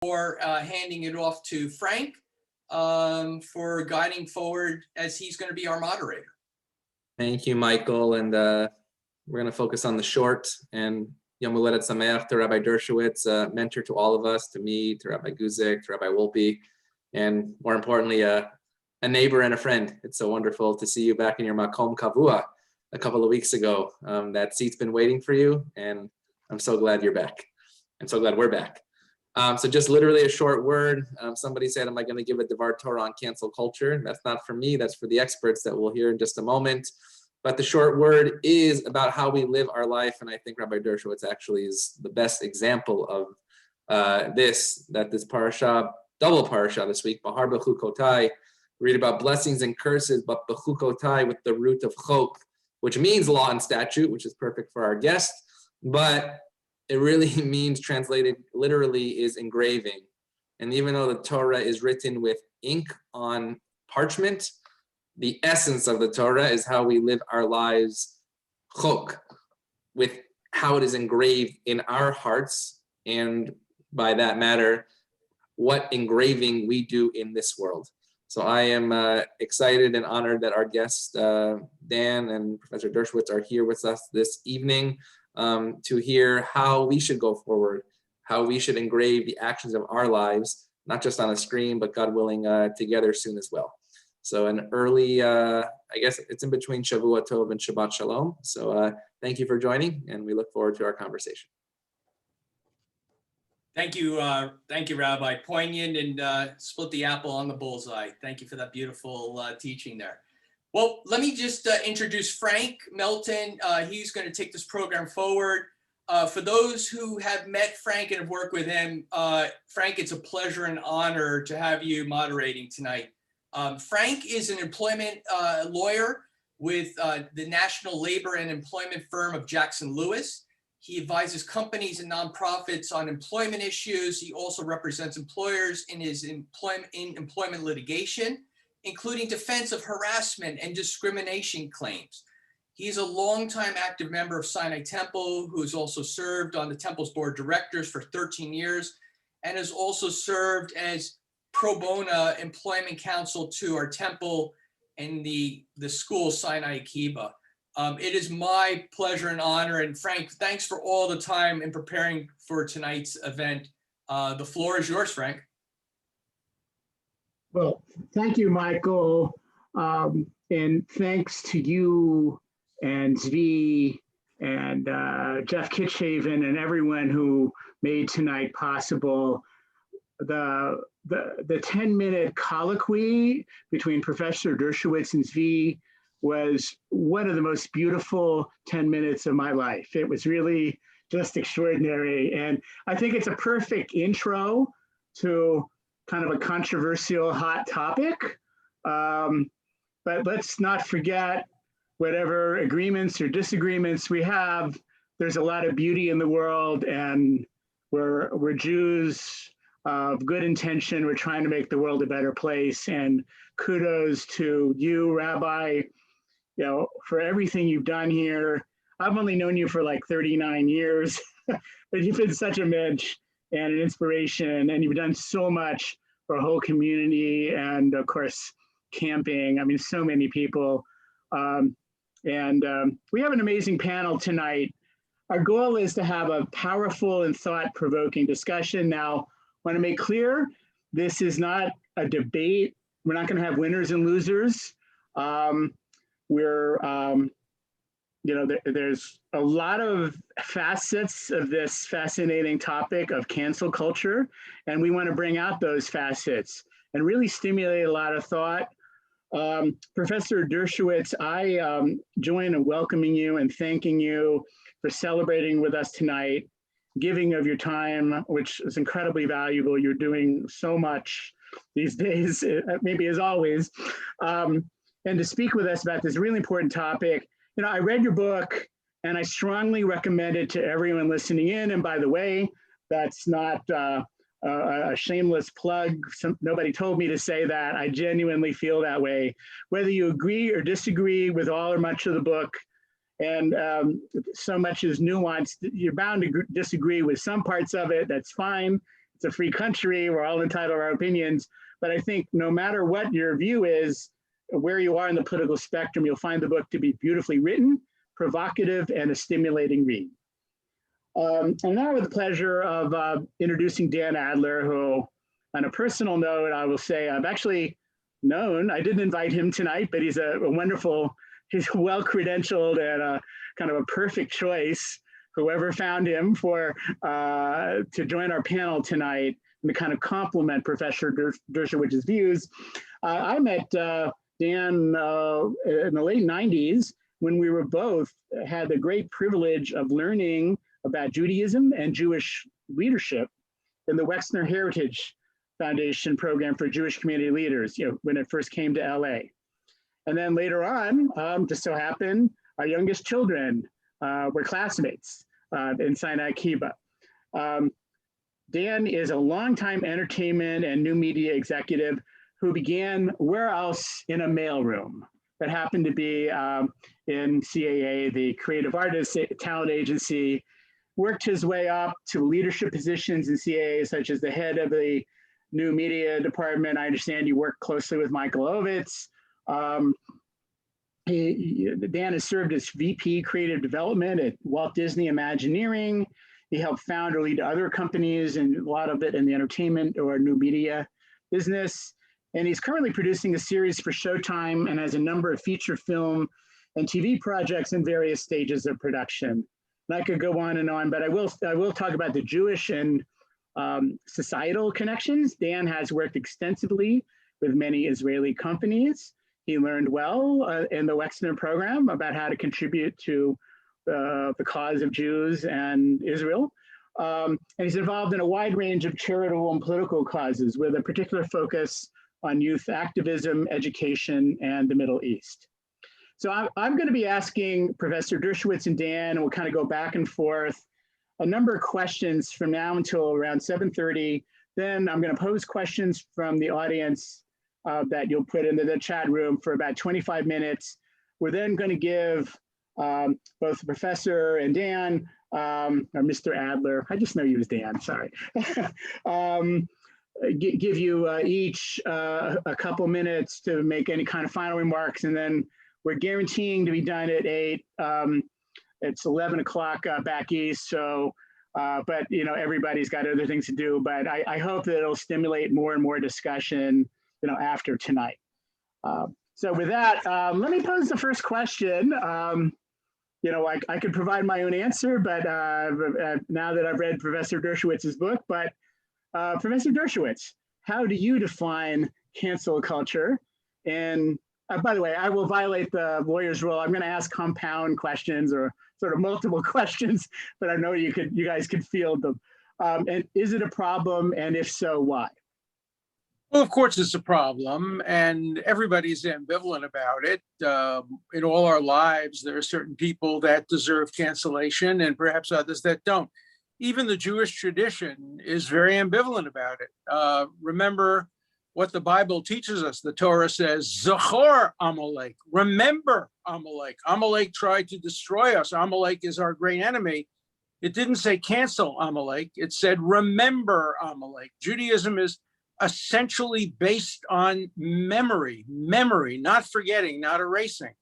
before handing it off to Frank for guiding forward as he's going to be our moderator. Thank you, Michael. And we're going to focus on the short. And Yom Huledet Sameach to Rabbi Dershowitz, a mentor to all of us, to me, to Rabbi Guzik, to Rabbi Wolpe, and more importantly, a neighbor and a friend. It's so wonderful to see you back in your Makom Kavua a couple of weeks ago. That seat's been waiting for you, and I'm so glad you're back. I'm so glad we're back. So just literally a short word. Somebody said, am I going to give a Devar Torah on cancel culture? That's not for me. That's for the experts that we'll hear in just a moment. But the short word is about how we live our life. And I think Rabbi Dershowitz actually is the best example of this parasha, double parasha this week, Bahar Bechukotai. Read about blessings and curses, but Bechukotai with the root of chok, which means law and statute, which is perfect for our guest. But it really means, translated literally, is engraving. And even though the Torah is written with ink on parchment, the essence of the Torah is how we live our lives, chok, with how it is engraved in our hearts, and by that matter, what engraving we do in this world. So I am excited and honored that our guests, Dan and Professor Dershowitz, are here with us this evening to hear how we should go forward, how we should engrave the actions of our lives, not just on a screen, but God willing, together soon as well. So an early, I guess it's in between Shavua Tov and Shabbat Shalom. So thank you for joining, and we look forward to our conversation. Thank you, Rabbi. Poignant and split the apple on the bullseye. Thank you for that beautiful teaching there. Well, let me just introduce Frank Melton. He's going to take this program forward. For those who have met Frank and have worked with him, Frank, it's a pleasure and honor to have you moderating tonight. Frank is an employment lawyer with the National Labor and Employment firm of Jackson Lewis. He advises companies and nonprofits on employment issues. He also represents employers in his employment litigation, including defense of harassment and discrimination claims. He's a longtime active member of Sinai Temple, who has also served on the Temple's board of directors for 13 years, and has also served as pro bono employment counsel to our temple and the school Sinai Akiba. It is my pleasure and honor, and Frank, thanks for all the time in preparing for tonight's event. The floor is yours, Frank. Well, thank you, Michael, and thanks to you and Zvi and Jeff Kitchaven and everyone who made tonight possible. The 10-minute colloquy between Professor Dershowitz and Zvi was one of the most beautiful 10 minutes of my life. It was really just extraordinary. And I think it's a perfect intro to kind of a controversial hot topic. But let's not forget, whatever agreements or disagreements we have, there's a lot of beauty in the world, and we're Jews of good intention. We're trying to make the world a better place. And kudos to you, Rabbi, for everything you've done here. I've only known you for like 39 years, but you've been such a mensch and an inspiration, and you've done so much for a whole community, and of course, camping. I mean, so many people. We have an amazing panel tonight. Our goal is to have a powerful and thought-provoking discussion. Now, I want to make clear, this is not a debate. We're not going to have winners and losers. There's a lot of facets of this fascinating topic of cancel culture, and we want to bring out those facets and really stimulate a lot of thought. Professor Dershowitz, I join in welcoming you and thanking you for celebrating with us tonight, giving of your time, which is incredibly valuable. You're doing so much these days, maybe as always, and to speak with us about this really important topic. I read your book, and I strongly recommend it to everyone listening in. And by the way, that's not a shameless plug. Nobody told me to say that. I genuinely feel that way. Whether you agree or disagree with all or much of the book, and so much is nuanced, you're bound to disagree with some parts of it. That's fine. it's a free country. We're all entitled to our opinions. But I think no matter what your view is, where you are in the political spectrum, you'll find the book to be beautifully written, provocative, and a stimulating read. And now with the pleasure of introducing Dan Adler, who, on a personal note, I will say I've actually known. I didn't invite him tonight, but he's a wonderful, he's well-credentialed and kind of a perfect choice, whoever found him for to join our panel tonight and to kind of complement Professor Dershowitz's views. I met Dan in the late 90s when we were both had the great privilege of learning about Judaism and Jewish leadership in the Wexner Heritage Foundation program for Jewish community leaders, when it first came to LA. And then later on, just so happened, our youngest children were classmates in Sinai Kibbutz. Dan is a longtime entertainment and new media executive who began where else in a mailroom that happened to be in CAA, the Creative Artists Talent Agency, worked his way up to leadership positions in CAA, such as the head of the new media department. I understand you work closely with Michael Ovitz. Dan has served as VP Creative Development at Walt Disney Imagineering. He helped found or lead other companies, and a lot of it in the entertainment or new media business. And he's currently producing a series for Showtime and has a number of feature film and TV projects in various stages of production. And I could go on, but I will talk about the Jewish and societal connections. Dan has worked extensively with many Israeli companies. He learned well in the Wexner program about how to contribute to the cause of Jews and Israel. And he's involved in a wide range of charitable and political causes with a particular focus on youth activism, education, and the Middle East. So I'm going to be asking Professor Dershowitz and Dan, and we'll kind of go back and forth, a number of questions from now until around 7:30. Then I'm going to pose questions from the audience that you'll put into the chat room for about 25 minutes. We're then going to give both the professor and Dan, or Mr. Adler, I just know you as Dan, sorry. Give you each a couple minutes to make any kind of final remarks, and then we're guaranteeing to be done at 8. It's 11 o'clock back east, so, but everybody's got other things to do, but I hope that it'll stimulate more and more discussion after tonight. So with that, let me pose the first question. I could provide my own answer, but now that I've read Professor Dershowitz's book, but Professor Dershowitz, how do you define cancel culture? And by the way, I will violate the lawyer's rule. I'm going to ask compound questions or sort of multiple questions, but I know you guys could field them. And is it a problem? And if so, why? Well, of course, it's a problem, and everybody's ambivalent about it. In all our lives, there are certain people that deserve cancellation and perhaps others that don't. Even the Jewish tradition is very ambivalent about it. Remember what the Bible teaches us. The Torah says, Zachor Amalek, remember Amalek. Amalek tried to destroy us. Amalek is our great enemy. It didn't say cancel Amalek. It said, remember Amalek. Judaism is essentially based on memory, not forgetting, not erasing.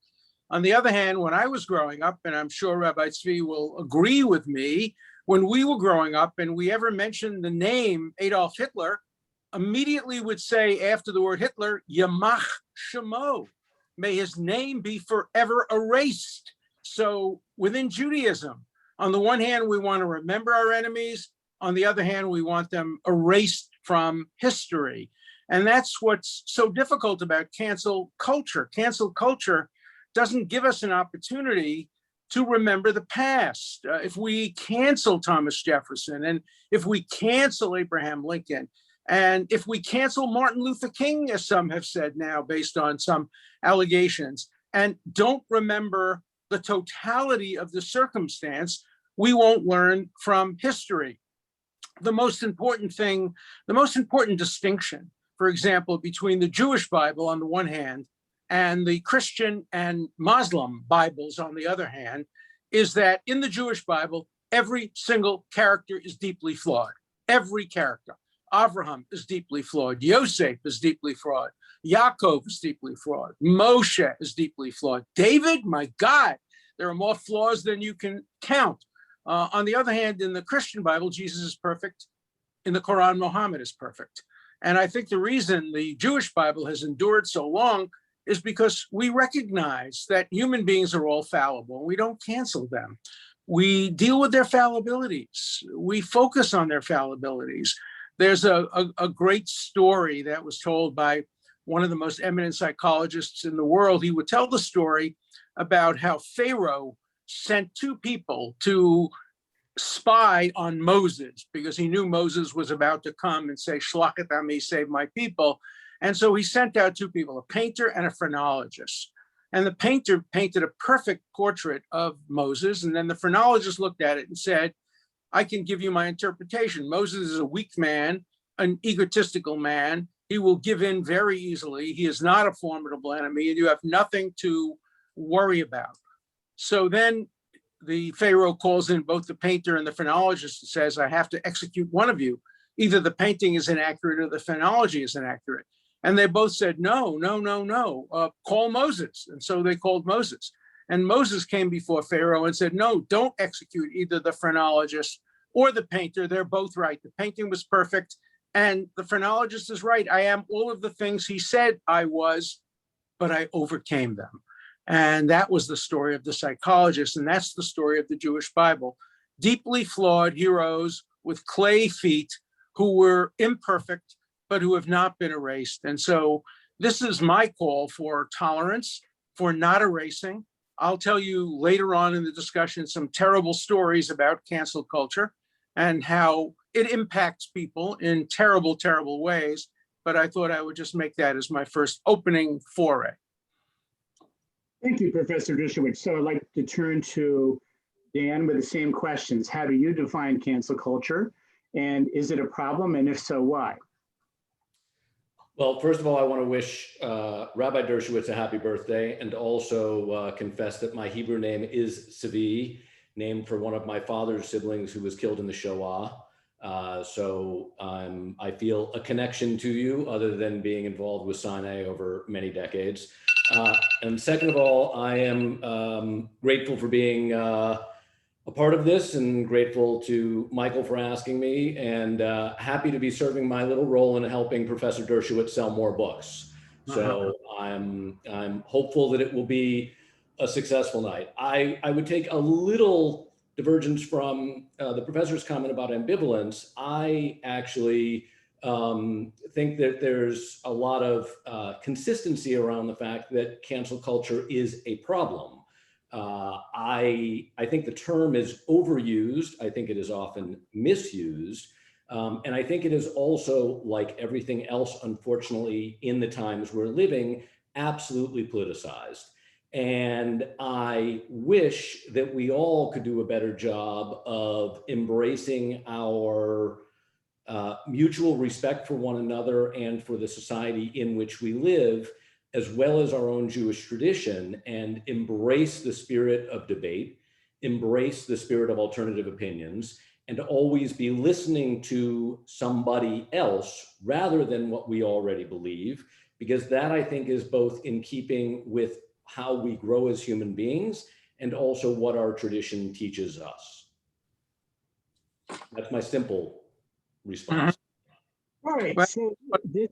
On the other hand, when I was growing up, and I'm sure Rabbi Tzvi will agree with me, when we were growing up and we ever mentioned the name Adolf Hitler, immediately would say after the word Hitler, Yamach Shemo, may his name be forever erased. So within Judaism, on the one hand, we want to remember our enemies. On the other hand, we want them erased from history. And that's what's so difficult about cancel culture. Cancel culture doesn't give us an opportunity to remember the past. If we cancel Thomas Jefferson, and if we cancel Abraham Lincoln, and if we cancel Martin Luther King, as some have said now, based on some allegations, and don't remember the totality of the circumstance, we won't learn from history. The most important thing, the most important distinction, for example, between the Jewish Bible on the one hand and the Christian and Muslim Bibles on the other hand, is that in the Jewish Bible, every single character is deeply flawed. Every character. Avraham is deeply flawed. Yosef is deeply flawed. Yaakov is deeply flawed. Moshe is deeply flawed. David, my God, there are more flaws than you can count. On the other hand, in the Christian Bible, Jesus is perfect. In the Quran, Muhammad is perfect. And I think the reason the Jewish Bible has endured so long is because we recognize that human beings are all fallible. We don't cancel them. We deal with their fallibilities. We focus on their fallibilities. There's a great story that was told by one of the most eminent psychologists in the world. He would tell the story about how Pharaoh sent two people to spy on Moses because he knew Moses was about to come and say, Shlachet Ami, save my people. And so he sent out two people, a painter and a phrenologist. And the painter painted a perfect portrait of Moses. And then the phrenologist looked at it and said, I can give you my interpretation. Moses is a weak man, an egotistical man. He will give in very easily. He is not a formidable enemy, and you have nothing to worry about. So then the Pharaoh calls in both the painter and the phrenologist and says, I have to execute one of you. Either the painting is inaccurate or the phrenology is inaccurate. And they both said, no, call Moses. And so they called Moses. And Moses came before Pharaoh and said, no, don't execute either the phrenologist or the painter. They're both right. The painting was perfect. And the phrenologist is right. I am all of the things he said I was, but I overcame them. And that was the story of the psychologist. And that's the story of the Jewish Bible. Deeply flawed heroes with clay feet who were imperfect, but who have not been erased. And so this is my call for tolerance, for not erasing. I'll tell you later on in the discussion some terrible stories about cancel culture and how it impacts people in terrible, terrible ways. But I thought I would just make that as my first opening foray. Thank you, Professor Dershowitz. So I'd like to turn to Dan with the same questions. How do you define cancel culture? And is it a problem? And if so, why? Well, first of all, I want to wish Rabbi Dershowitz a happy birthday and also confess that my Hebrew name is Savi, named for one of my father's siblings who was killed in the Shoah. So I feel a connection to you other than being involved with Sinai over many decades. And second of all, I am grateful for being a part of this and grateful to Michael for asking me, and happy to be serving my little role in helping Professor Dershowitz sell more books. So I'm hopeful that it will be a successful night. I would take a little divergence from the professor's comment about ambivalence. I actually think that there's a lot of consistency around the fact that cancel culture is a problem. I think the term is overused. I think it is often misused. And I think it is also, like everything else, unfortunately, in the times we're living, absolutely politicized. And I wish that we all could do a better job of embracing our mutual respect for one another and for the society in which we live, as well as our own Jewish tradition, and embrace the spirit of debate, embrace the spirit of alternative opinions, and always be listening to somebody else rather than what we already believe, because that, I think, is both in keeping with how we grow as human beings and also what our tradition teaches us. That's my simple response. All right. Well, So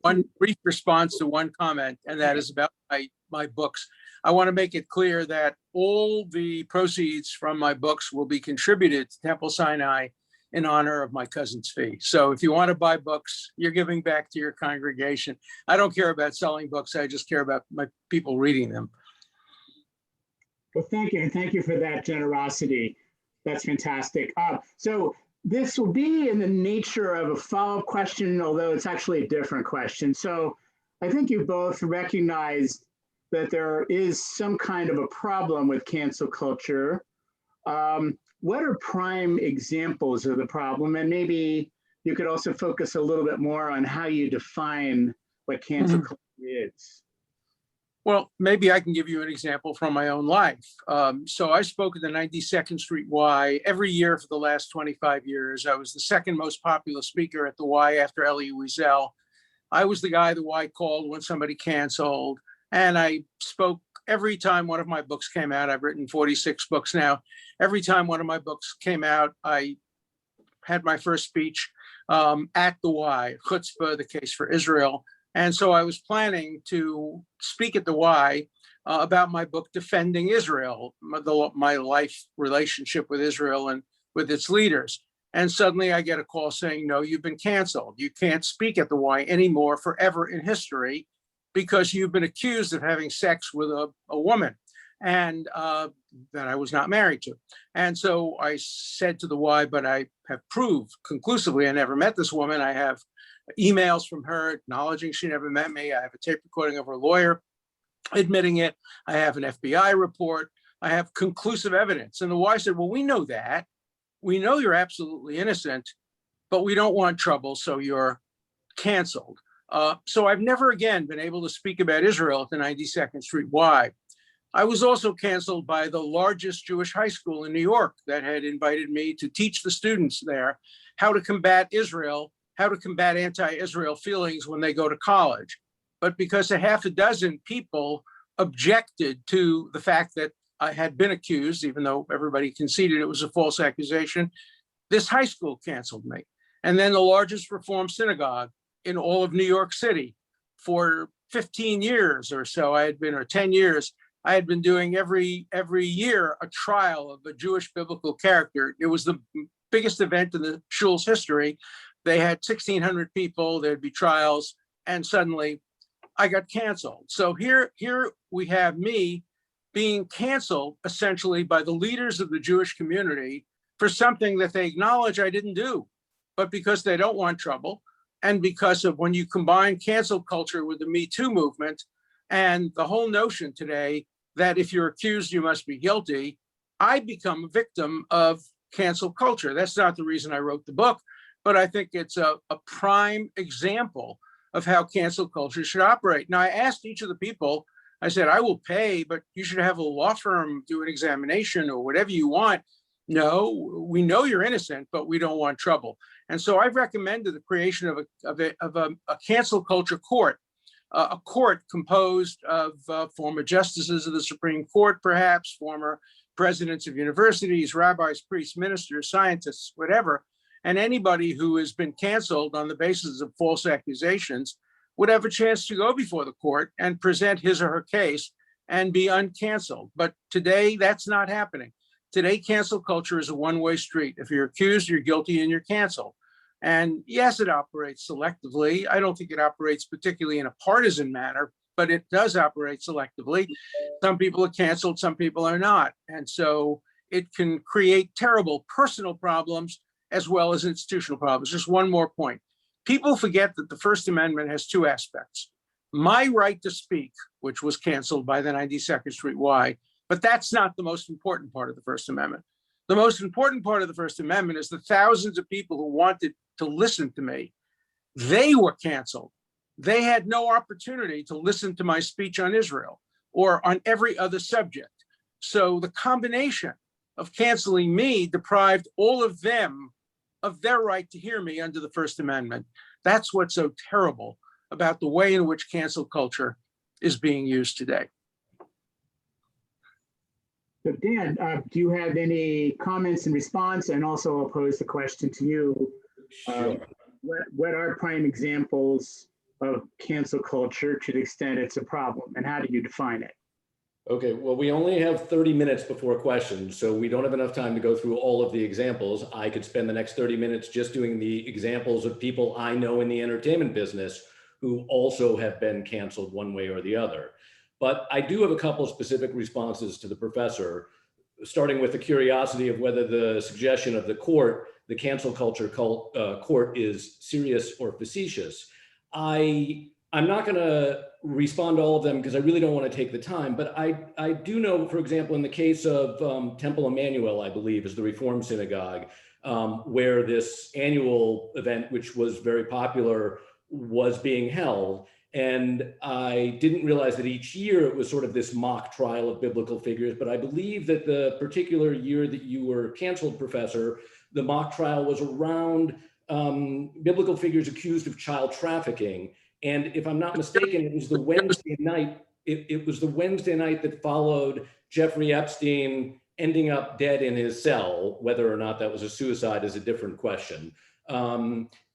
one brief response to one comment, and that is about my books. I want to make it clear that all the proceeds from my books will be contributed to Temple Sinai in honor of my cousin's fee. So if you want to buy books, you're giving back to your congregation. I don't care about selling books. I just care about my people reading them. Well, thank you. And thank you for that generosity. That's fantastic. So this will be in the nature of a follow-up question, although it's actually a different question. So I think you both recognize that there is some kind of a problem with cancel culture. What are prime examples of the problem? And maybe you could also focus a little bit more on how you define what cancel culture is. Well, maybe I can give you an example from my own life. So I spoke at the 92nd Street Y every year for the last 25 years. I was the second most popular speaker at the Y after Elie Wiesel. I was the guy the Y called when somebody canceled. And I spoke every time one of my books came out. I've written 46 books now. Every time one of my books came out, I had my first speech at the Y, Chutzpah, the case for Israel. And so I was planning to speak at the Y about my book, Defending Israel, my life relationship with Israel and with its leaders. And suddenly I get a call saying, no, you've been canceled. You can't speak at the Y anymore forever in history because you've been accused of having sex with a woman and that I was not married to. And so I said to the Y, but I have proved conclusively I never met this woman. I have emails from her acknowledging she never met me. I have a tape recording of her lawyer admitting it. I have an FBI report. I have conclusive evidence. And the Y said, well, we know that. We know you're absolutely innocent, but we don't want trouble, so you're canceled. So I've never again been able to speak about Israel at the 92nd Street Y. I was also canceled by the largest Jewish high school in New York that had invited me to teach the students there how to combat Israel, how to combat anti-Israel feelings when they go to college. But because a half a dozen people objected to the fact that I had been accused, even though everybody conceded it was a false accusation, this high school canceled me. And then the largest Reform synagogue in all of New York City for 15 years or so, or 10 years, I had been doing every year a trial of a Jewish biblical character. It was the biggest event in the shul's history. They had 1,600 people, there'd be trials, and suddenly I got canceled. So here we have me being canceled essentially by the leaders of the Jewish community for something that they acknowledge I didn't do, but because they don't want trouble. And because of when you combine cancel culture with the Me Too movement and the whole notion today that if you're accused, you must be guilty, I become a victim of cancel culture. That's not the reason I wrote the book, but I think it's a prime example of how cancel culture should operate. Now, I asked each of the people, I said, I will pay, but you should have a law firm do an examination or whatever you want. No, we know you're innocent, but we don't want trouble. And so I've recommended the creation of a cancel culture court, a court composed of former justices of the Supreme Court, perhaps, former presidents of universities, rabbis, priests, ministers, scientists, whatever. And anybody who has been canceled on the basis of false accusations would have a chance to go before the court and present his or her case and be uncanceled. But today, that's not happening. Today, cancel culture is a one-way street. If you're accused, you're guilty and you're canceled. And yes, it operates selectively. I don't think it operates particularly in a partisan manner, but it does operate selectively. Some people are canceled, some people are not. And so it can create terrible personal problems as well as institutional problems. Just one more point. People forget that the First Amendment has two aspects. My right to speak, which was canceled by the 92nd Street Y, but that's not the most important part of the First Amendment. The most important part of the First Amendment is the thousands of people who wanted to listen to me. They were canceled. They had no opportunity to listen to my speech on Israel or on every other subject. So the combination of canceling me deprived all of them of their right to hear me under the First Amendment. That's what's so terrible about the way in which cancel culture is being used today. So Dan, do you have any comments in response? And also I'll pose the question to you. Sure. What are prime examples of cancel culture to the extent it's a problem, and how do you define it? Okay, well, we only have 30 minutes before questions, so we don't have enough time to go through all of the examples. I could spend the next 30 minutes just doing the examples of people I know in the entertainment business who also have been canceled one way or the other. But I do have a couple of specific responses to the professor, starting with the curiosity of whether the suggestion of the court, the cancel culture court, is serious or facetious. I'm not going to respond to all of them because I really don't want to take the time, but I do know, for example, in the case of Temple Emmanuel, I believe, is the Reform synagogue, where this annual event, which was very popular, was being held. And I didn't realize that each year it was sort of this mock trial of biblical figures, but I believe that the particular year that you were canceled, Professor, the mock trial was around biblical figures accused of child trafficking. And if I'm not mistaken, it was the Wednesday night. It was the Wednesday night that followed Jeffrey Epstein ending up dead in his cell. Whether or not that was a suicide is a different question.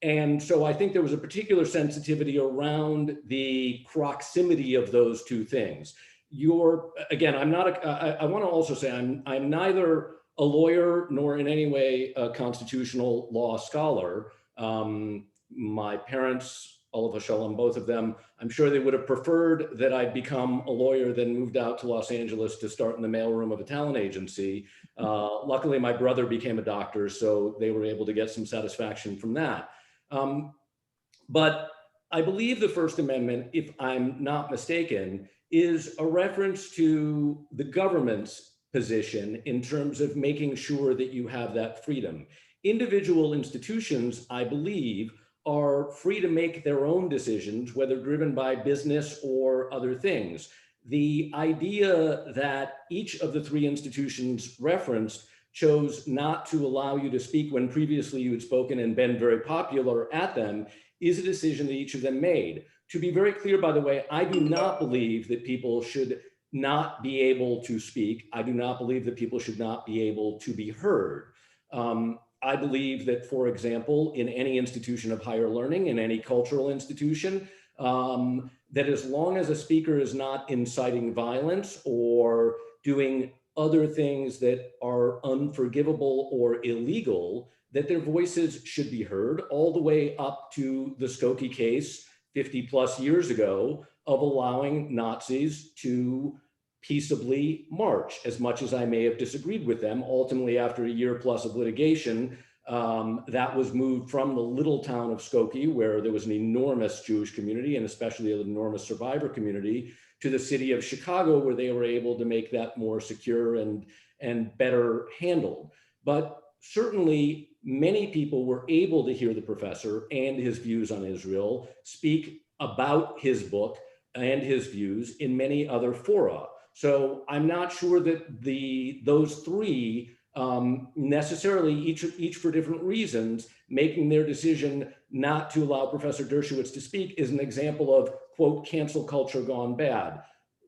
And so I think there was a particular sensitivity around the proximity of those two things. Again, I'm not, I want to also say I'm neither a lawyer nor in any way a constitutional law scholar. My parents, Olav Shalom, both of them, I'm sure they would have preferred that I'd become a lawyer than moved out to Los Angeles to start in the mailroom of a talent agency. Luckily, my brother became a doctor, so they were able to get some satisfaction from that. But I believe the First Amendment, if I'm not mistaken, is a reference to the government's position in terms of making sure that you have that freedom. Individual institutions, I believe, are free to make their own decisions, whether driven by business or other things. The idea that each of the three institutions referenced chose not to allow you to speak when previously you had spoken and been very popular at them is a decision that each of them made. To be very clear, by the way, I do not believe that people should not be able to speak. I do not believe that people should not be able to be heard. I believe that, for example, in any institution of higher learning, in any cultural institution, that as long as a speaker is not inciting violence or doing other things that are unforgivable or illegal, that their voices should be heard, all the way up to the Skokie case 50 plus years ago of allowing Nazis to peaceably march. As much as I may have disagreed with them, ultimately after a year plus of litigation, that was moved from the little town of Skokie, where there was an enormous Jewish community and especially an enormous survivor community, to the city of Chicago, where they were able to make that more secure and better handled. But certainly many people were able to hear the professor and his views on Israel speak about his book and his views in many other fora. So I'm not sure that those three necessarily, each for different reasons, making their decision not to allow Professor Dershowitz to speak is an example of, quote, cancel culture gone bad.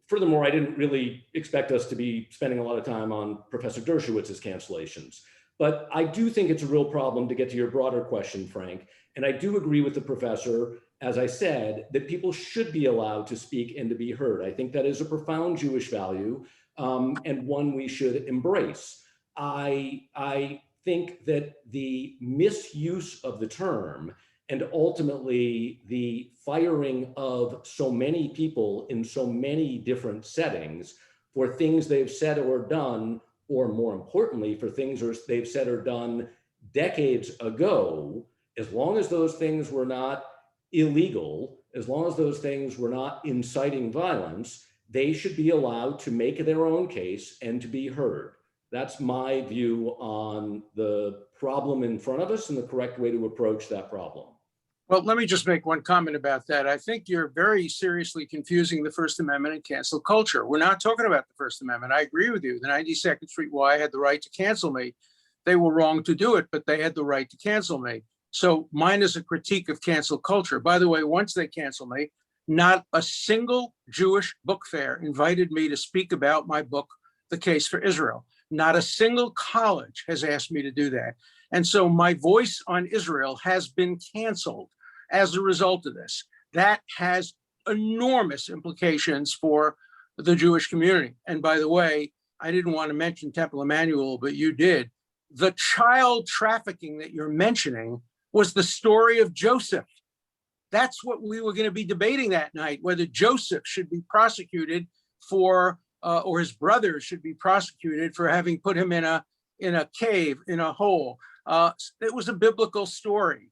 Furthermore, I didn't really expect us to be spending a lot of time on Professor Dershowitz's cancellations. But I do think it's a real problem, to get to your broader question, Frank. And I do agree with the professor, as I said, that people should be allowed to speak and to be heard. I think that is a profound Jewish value and one we should embrace. I think that the misuse of the term and ultimately the firing of so many people in so many different settings for things they've said or done, or more importantly, for things they've said or done decades ago, as long as those things were not illegal, as long as those things were not inciting violence, they should be allowed to make their own case and to be heard. That's my view on the problem in front of us and the correct way to approach that problem. Well, let me just make one comment about that. I think you're very seriously confusing the First Amendment and cancel culture. We're not talking about the First Amendment. I agree with you. The 92nd Street Y had the right to cancel me. They were wrong to do it, but they had the right to cancel me. So mine is a critique of cancel culture. By the way, once they cancel me, not a single Jewish book fair invited me to speak about my book, The Case for Israel. Not a single college has asked me to do that. And so my voice on Israel has been canceled as a result of this. That has enormous implications for the Jewish community. And by the way, I didn't want to mention Temple Emmanuel, but you did. The child trafficking that you're mentioning was the story of Joseph. That's what we were going to be debating that night, whether Joseph should be prosecuted for, or his brothers should be prosecuted for having put him in a cave, in a hole. It was a biblical story.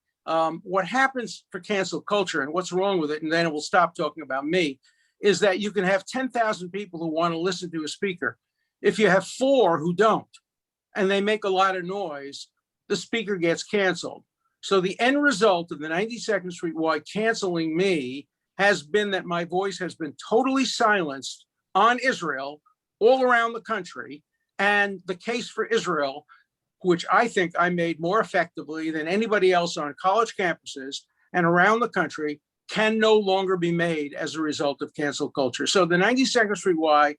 What happens for cancel culture and what's wrong with it, and then we'll stop talking about me, is that you can have 10,000 people who want to listen to a speaker. If you have 4 who don't, and they make a lot of noise, the speaker gets canceled. So the end result of the 92nd Street Y canceling me has been that my voice has been totally silenced on Israel all around the country. And the case for Israel, which I think I made more effectively than anybody else on college campuses and around the country, can no longer be made as a result of cancel culture. So the 92nd Street Y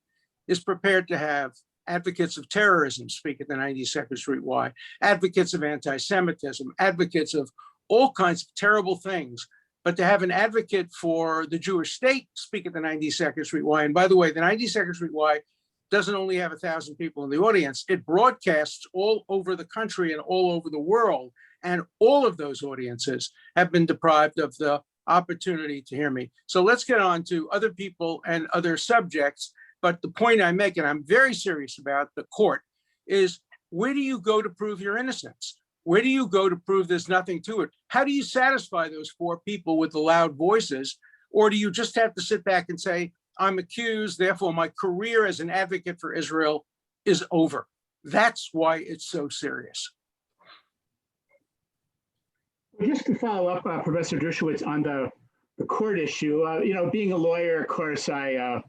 is prepared to have advocates of terrorism speak at the 92nd Street Y, advocates of anti-Semitism, advocates of all kinds of terrible things, but to have an advocate for the Jewish state speak at the 92nd Street Y. And by the way, the 92nd Street Y doesn't only have 1,000 people in the audience, it broadcasts all over the country and all over the world. And all of those audiences have been deprived of the opportunity to hear me. So let's get on to other people and other subjects. But the point I make, and I'm very serious about the court, is where do you go to prove your innocence? Where do you go to prove there's nothing to it? How do you satisfy those 4 people with the loud voices? Or do you just have to sit back and say, I'm accused, therefore my career as an advocate for Israel is over? That's why it's so serious. Just to follow up, Professor Dershowitz, on the court issue, being a lawyer, of course, I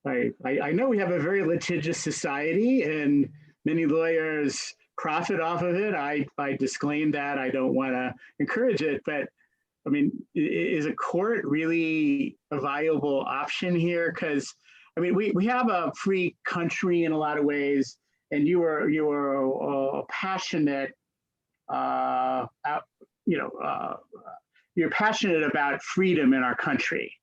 know we have a very litigious society and many lawyers profit off of it. I disclaim that. I don't want to encourage it, but I mean, is a court really a viable option here? Because I mean, we have a free country in a lot of ways, and you are passionate, you're passionate about freedom in our country.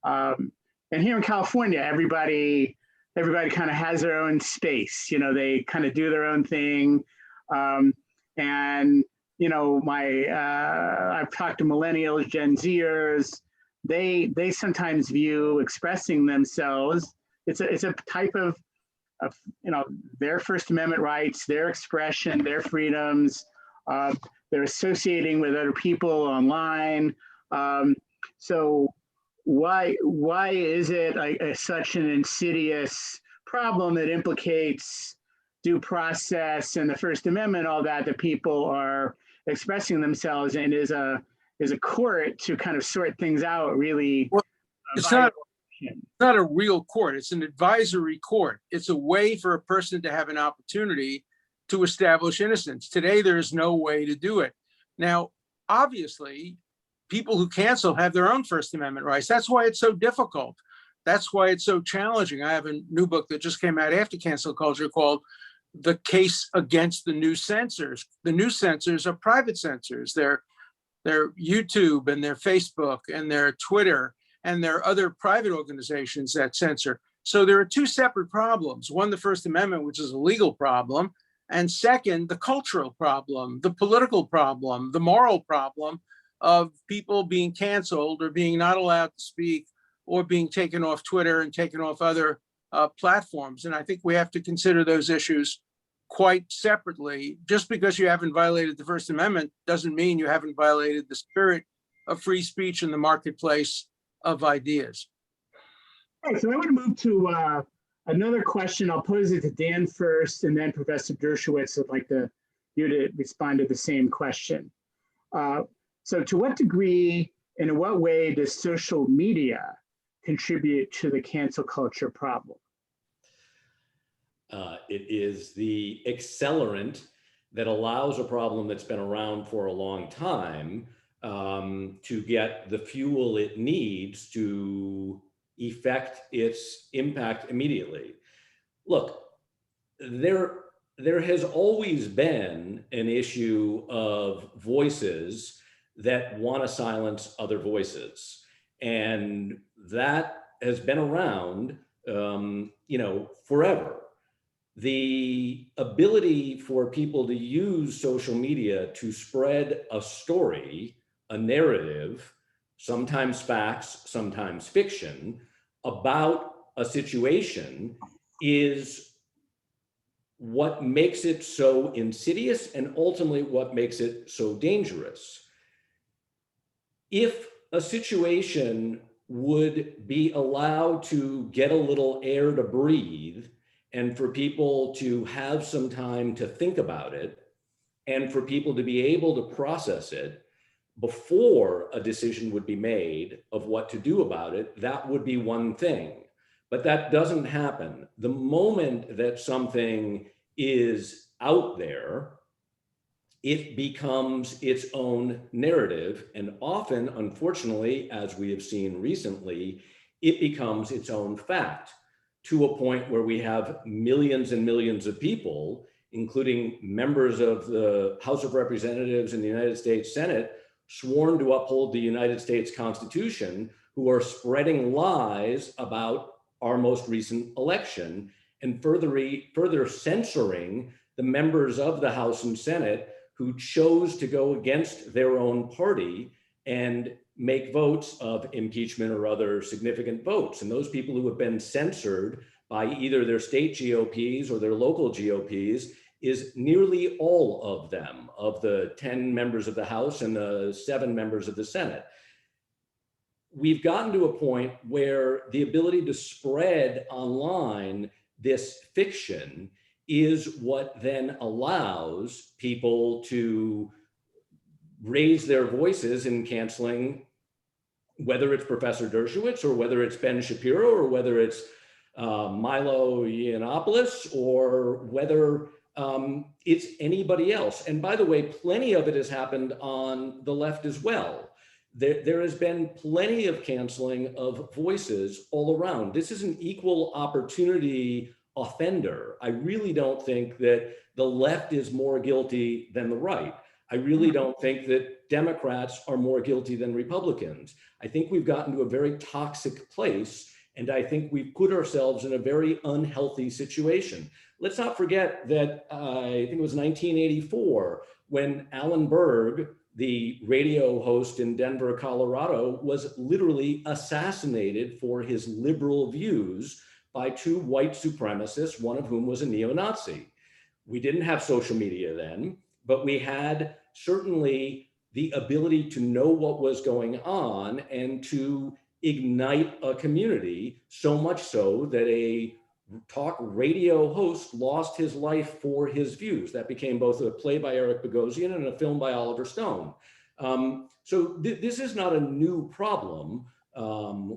And here in California, everybody kind of has their own space. They kind of do their own thing. And I've talked to millennials, Gen Zers. They sometimes view expressing themselves. It's a type of their First Amendment rights, their expression, their freedoms. They're associating with other people online. So why is it such an insidious problem that implicates due process and the First Amendment, all that people are expressing themselves, and is a court to kind of sort things out really? Well, it's not a real court. It's an advisory court. It's a way for a person to have an opportunity to establish innocence. Today, there is no way to do it. Now, obviously, people who cancel have their own First Amendment rights. That's why it's so difficult. That's why it's so challenging. I have a new book that just came out after cancel culture called The Case Against the New Censors. The new censors are private censors. They're YouTube and their Facebook and their Twitter and there are other private organizations that censor. So there are 2 separate problems. One, the First Amendment, which is a legal problem. And second, the cultural problem, the political problem, the moral problem of people being canceled or being not allowed to speak or being taken off Twitter and taken off other platforms. And I think we have to consider those issues quite separately. Just because you haven't violated the First Amendment doesn't mean you haven't violated the spirit of free speech in the marketplace of ideas. All right, so I want to move to another question. I'll pose it to Dan first, and then Professor Dershowitz, I'd like you to respond to the same question. So to what degree and in what way does social media contribute to the cancel culture problem? It is the accelerant that allows a problem that's been around for a long time to get the fuel it needs to effect its impact immediately. Look, there has always been an issue of voices that want to silence other voices. And that has been around, forever. The ability for people to use social media to spread a story, a narrative, sometimes facts, sometimes fiction, about a situation is what makes it so insidious and ultimately what makes it so dangerous. If a situation would be allowed to get a little air to breathe and for people to have some time to think about it and for people to be able to process it, before a decision would be made of what to do about it, that would be one thing. But that doesn't happen. The moment that something is out there, it becomes its own narrative. And often, unfortunately, as we have seen recently, it becomes its own fact, to a point where we have millions and millions of people, including members of the House of Representatives and the United States Senate, sworn to uphold the United States Constitution, who are spreading lies about our most recent election and further censoring the members of the House and Senate who chose to go against their own party and make votes of impeachment or other significant votes. And those people who have been censored by either their state GOPs or their local GOPs is nearly all of them, of the 10 members of the House and the 7 members of the Senate. We've gotten to a point where the ability to spread online this fiction is what then allows people to raise their voices in canceling, whether it's Professor Dershowitz or whether it's Ben Shapiro or whether it's Milo Yiannopoulos or whether it's anybody else. And by the way, plenty of it has happened on the left as well. There has been plenty of canceling of voices all around. This is an equal opportunity offender. I really don't think that the left is more guilty than the right. I really don't think that Democrats are more guilty than Republicans. I think we've gotten to a very toxic place, and I think we've put ourselves in a very unhealthy situation. Let's not forget that I think it was 1984 when Alan Berg, the radio host in Denver, Colorado, was literally assassinated for his liberal views by 2 white supremacists, one of whom was a neo-Nazi. We didn't have social media then, but we had certainly the ability to know what was going on and to ignite a community, so much so that a talk radio host lost his life for his views. That became both a play by Eric Bogosian and a film by Oliver Stone. So this is not a new problem.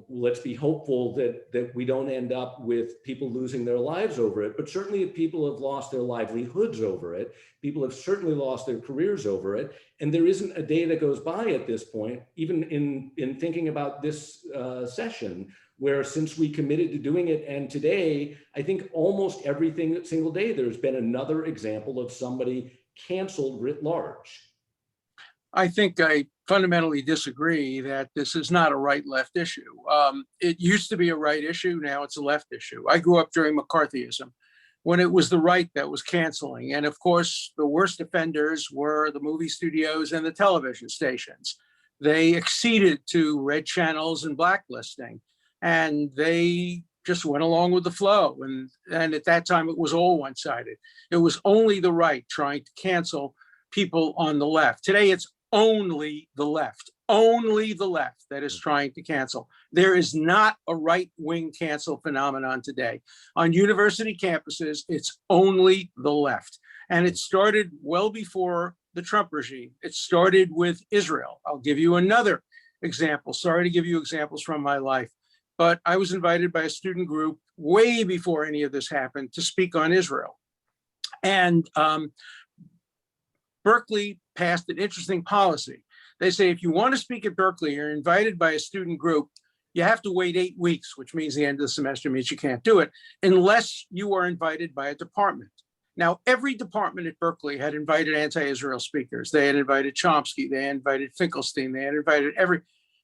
Let's be hopeful that we don't end up with people losing their lives over it, but certainly if people have lost their livelihoods over it, people have certainly lost their careers over it. And there isn't a day that goes by at this point, even in thinking about this session, where since we committed to doing it, and today, I think almost every single day, there's been another example of somebody canceled writ large. I think I fundamentally disagree that this is not a right-left issue. It used to be a right issue, now it's a left issue. I grew up during McCarthyism, when it was the right that was canceling. And of course, the worst offenders were the movie studios and the television stations. They acceded to red channels and blacklisting, and they just went along with the flow. And at that time, it was all one-sided. It was only the right trying to cancel people on the left. Today, it's only the left that is trying to cancel. There is not a right-wing cancel phenomenon today. On university campuses, it's only the left. And it started well before the Trump regime. It started with Israel. I'll give you another example. Sorry to give you examples from my life, but I was invited by a student group way before any of this happened to speak on Israel. And Berkeley passed an interesting policy. They say, if you want to speak at Berkeley, you're invited by a student group, you have to wait 8 weeks, which means the end of the semester means you can't do it, unless you are invited by a department. Now, every department at Berkeley had invited anti-Israel speakers. They had invited Chomsky, they had invited Finkelstein, they had invited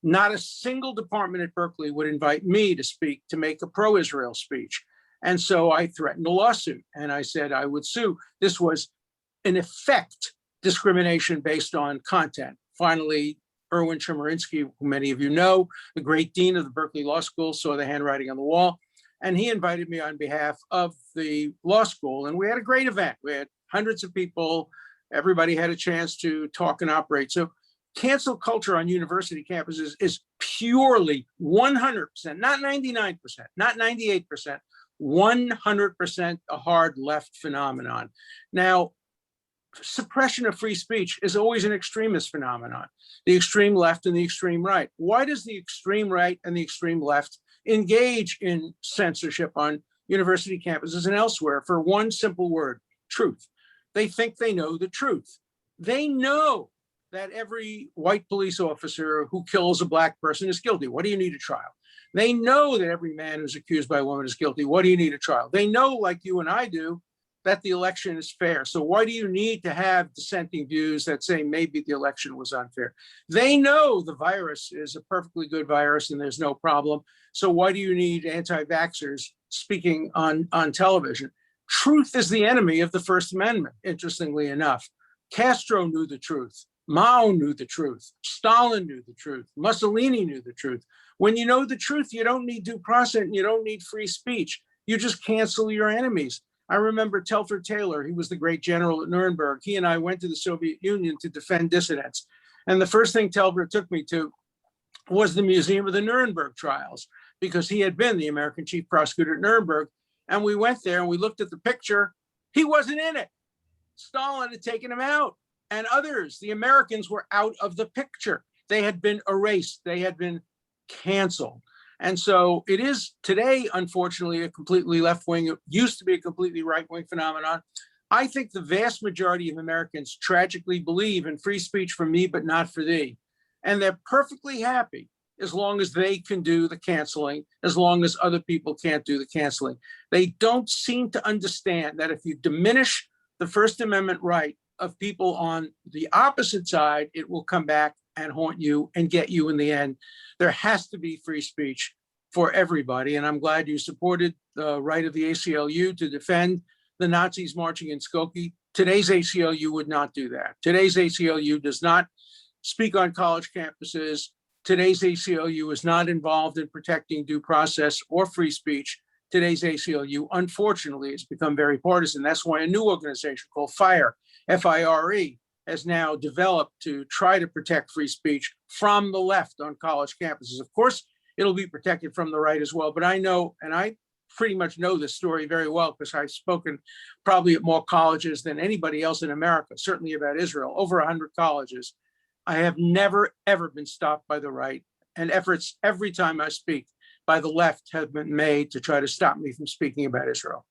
not a single department at Berkeley would invite me to speak, to make a pro-Israel speech. And so I threatened a lawsuit, and I said I would sue. This was, in effect, discrimination based on content. Finally, Erwin Chemerinsky, who many of you know, the great dean of the Berkeley Law School, saw the handwriting on the wall, and he invited me on behalf of the law school. And we had a great event. We had hundreds of people. Everybody had a chance to talk and operate. So cancel culture on university campuses is purely 100%, not 99%, not 98%, 100% a hard left phenomenon. Now, suppression of free speech is always an extremist phenomenon, the extreme left and the extreme right. Why does the extreme right and the extreme left engage in censorship on university campuses and elsewhere for one simple word, truth? They think they know the truth. They know that every white police officer who kills a black person is guilty. What do you need a trial? They know that every man who's accused by a woman is guilty. What do you need a trial? They know, like you and I do, that the election is fair. So why do you need to have dissenting views that say maybe the election was unfair? They know the virus is a perfectly good virus and there's no problem. So why do you need anti-vaxxers speaking on television? Truth is the enemy of the First Amendment, interestingly enough. Castro knew the truth. Mao knew the truth. Stalin knew the truth. Mussolini knew the truth. When you know the truth, you don't need due process and you don't need free speech. You just cancel your enemies. I remember Telford Taylor, he was the great general at Nuremberg. He and I went to the Soviet Union to defend dissidents. And the first thing Telford took me to was the Museum of the Nuremberg Trials, because he had been the American chief prosecutor at Nuremberg. And we went there and we looked at the picture. He wasn't in it. Stalin had taken him out. And others, the Americans, were out of the picture. They had been erased. They had been canceled. And so it is today, unfortunately, a completely left-wing, it used to be a completely right-wing phenomenon. I think the vast majority of Americans tragically believe in free speech for me, but not for thee. And they're perfectly happy as long as they can do the canceling, as long as other people can't do the canceling. They don't seem to understand that if you diminish the First Amendment right of people on the opposite side, it will come back and haunt you and get you in the end. There has to be free speech for everybody. And I'm glad you supported the right of the ACLU to defend the Nazis marching in Skokie. Today's ACLU would not do that. Today's ACLU does not speak on college campuses. Today's ACLU is not involved in protecting due process or free speech. Today's ACLU, unfortunately, has become very partisan. That's why a new organization called FIRE, F-I-R-E, has now developed to try to protect free speech from the left on college campuses. Of course, it'll be protected from the right as well. But I know, and I pretty much know this story very well because I've spoken probably at more colleges than anybody else in America, certainly about Israel, over 100 colleges. I have never, ever been stopped by the right. And efforts every time I speak by the left have been made to try to stop me from speaking about Israel.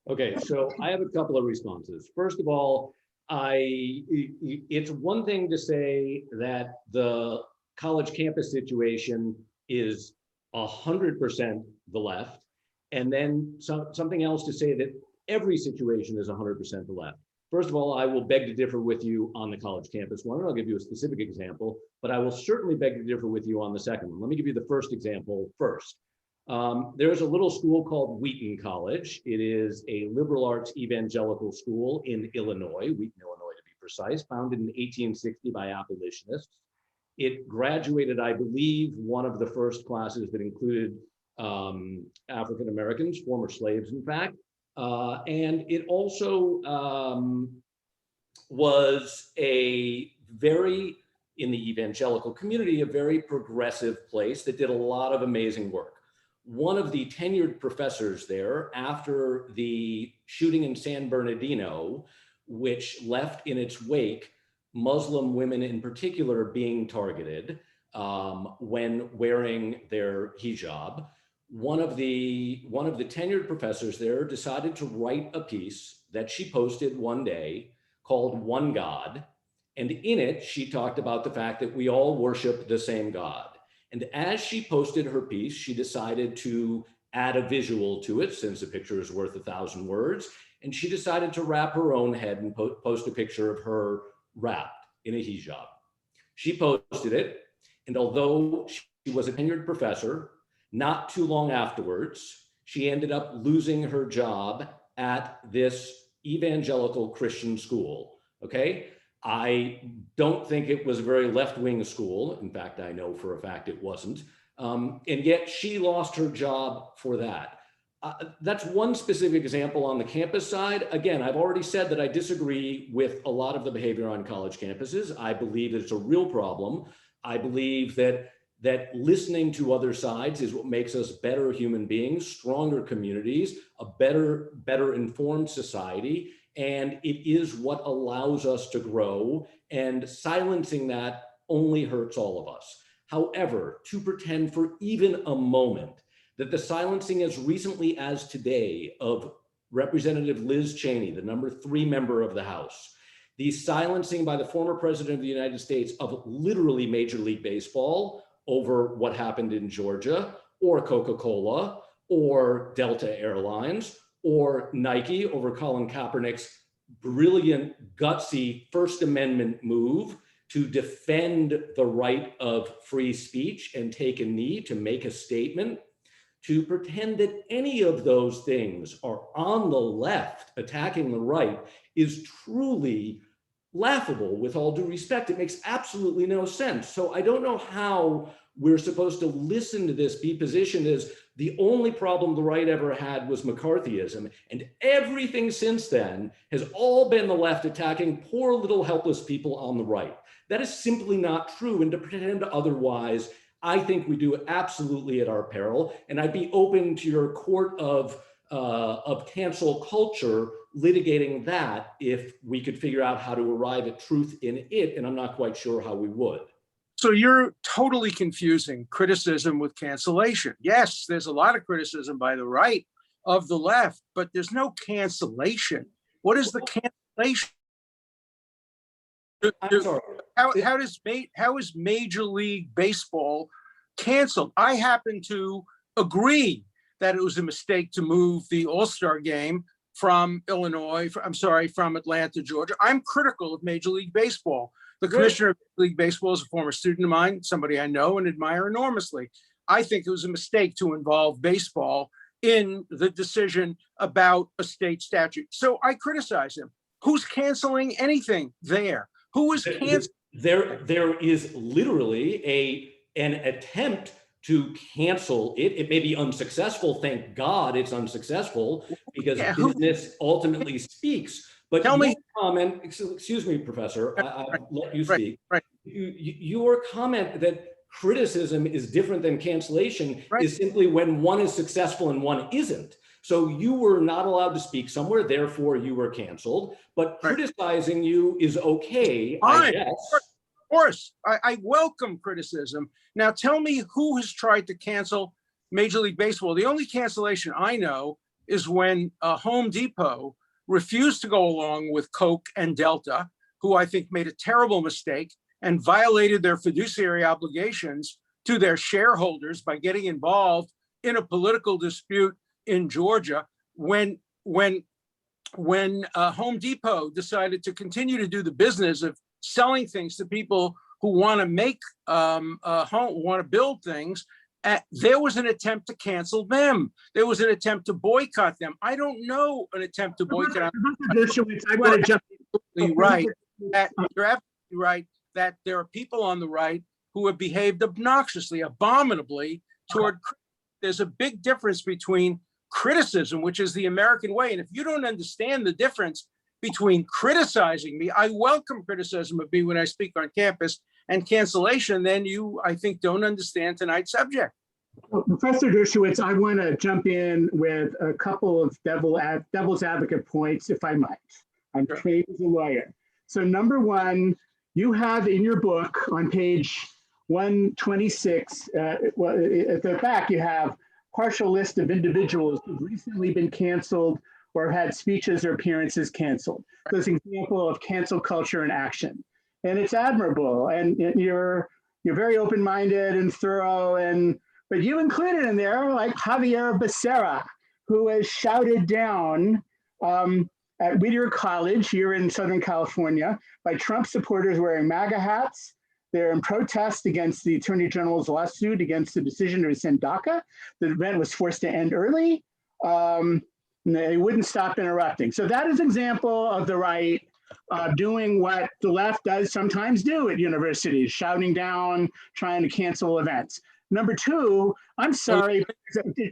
Okay, so I have a couple of responses. First of all, it's one thing to say that the college campus situation is 100% the left, and then something else to say that every situation is 100% the left. First of all, I will beg to differ with you on the college campus one. I'll give you a specific example, but I will certainly beg to differ with you on the second one. Let me give you the first example first. There's a little school called Wheaton College. It is a liberal arts evangelical school in Illinois, Wheaton, Illinois to be precise, founded in 1860 by abolitionists. It graduated, I believe, one of the first classes that included African Americans, former slaves, in fact. And it also was a very, in the evangelical community, a very progressive place that did a lot of amazing work. One of the tenured professors there, after the shooting in San Bernardino, which left in its wake Muslim women in particular being targeted when wearing their hijab, one of the tenured professors there decided to write a piece that she posted one day called One God. And in it, she talked about the fact that we all worship the same God. And as she posted her piece, she decided to add a visual to it, since a picture is worth 1,000 words. And she decided to wrap her own head and post a picture of her wrapped in a hijab. She posted it. And although she was a tenured professor, not too long afterwards, she ended up losing her job at this evangelical Christian school, okay? I don't think it was a very left-wing school. In fact, I know for a fact it wasn't. And yet she lost her job for that. That's one specific example on the campus side. Again, I've already said that I disagree with a lot of the behavior on college campuses. I believe that it's a real problem. I believe that listening to other sides is what makes us better human beings, stronger communities, a better informed society. and it is what allows us to grow, and silencing that only hurts all of us. However, to pretend for even a moment that the silencing as recently as today of Representative Liz Cheney, the number 3 member of the House, the silencing by the former president of the United States of literally Major League Baseball over what happened in Georgia, or Coca-Cola, or Delta Airlines, or Nike over Colin Kaepernick's brilliant, gutsy First Amendment move to defend the right of free speech and take a knee to make a statement, to pretend that any of those things are on the left attacking the right is truly laughable, with all due respect. It makes absolutely no sense. So I don't know how we're supposed to listen to this, be positioned as the only problem the right ever had was McCarthyism, and everything since then has all been the left attacking poor little helpless people on the right. That is simply not true, and to pretend otherwise, I think we do absolutely at our peril, and I'd be open to your court of cancel culture litigating that if we could figure out how to arrive at truth in it, and I'm not quite sure how we would. So you're totally confusing criticism with cancellation. Yes, there's a lot of criticism by the right of the left, but there's no cancellation. What is the cancellation? I'm sorry. How is Major League Baseball canceled? I happen to agree that it was a mistake to move the All-Star game from from Atlanta, Georgia. I'm critical of Major League Baseball. The commissioner of Major League Baseball is a former student of mine, somebody I know and admire enormously. I think it was a mistake to involve baseball in the decision about a state statute. So I criticize him. Who's canceling anything there? Who is canceling? There is literally an attempt to cancel it. It may be unsuccessful. Thank God it's unsuccessful, because business ultimately speaks. But Tell me, comment, excuse me, Professor, I'll let you speak. Right. Your comment that criticism is different than cancellation is simply when one is successful and one isn't. So you were not allowed to speak somewhere, therefore you were canceled, but criticizing you is okay, I guess. Of course, I welcome criticism. Now tell me who has tried to cancel Major League Baseball. The only cancellation I know is when Home Depot refused to go along with Coke and Delta, who I think made a terrible mistake and violated their fiduciary obligations to their shareholders by getting involved in a political dispute in Georgia. When Home Depot decided to continue to do the business of selling things to people who want to make want to build things, there was an attempt to cancel them. There was an attempt to boycott them. I don't know an attempt to boycott. Dershowitz, I want to jump in. Right. You're absolutely right that there are people on the right who have behaved obnoxiously, abominably toward. There's a big difference between criticism, which is the American way. And if you don't understand the difference between criticizing me, I welcome criticism of me when I speak on campus, and cancellation, then you, I think, don't understand tonight's subject. Well, Professor Dershowitz, I want to jump in with a couple of devil's advocate points, if I might. I'm trained as a lawyer. So number one, you have in your book on page 126, well, at the back, you have partial list of individuals who've recently been canceled or had speeches or appearances canceled. So it's an example of cancel culture in action. And it's admirable, and you're very open-minded and thorough, but you included in there like Javier Becerra, who was shouted down at Whittier College here in Southern California by Trump supporters wearing MAGA hats. They're in protest against the Attorney General's lawsuit against the decision to rescind DACA. The event was forced to end early. They wouldn't stop interrupting. So that is an example of the right doing what the left does sometimes do at universities, shouting down, trying to cancel events. Number two, I'm sorry. Let me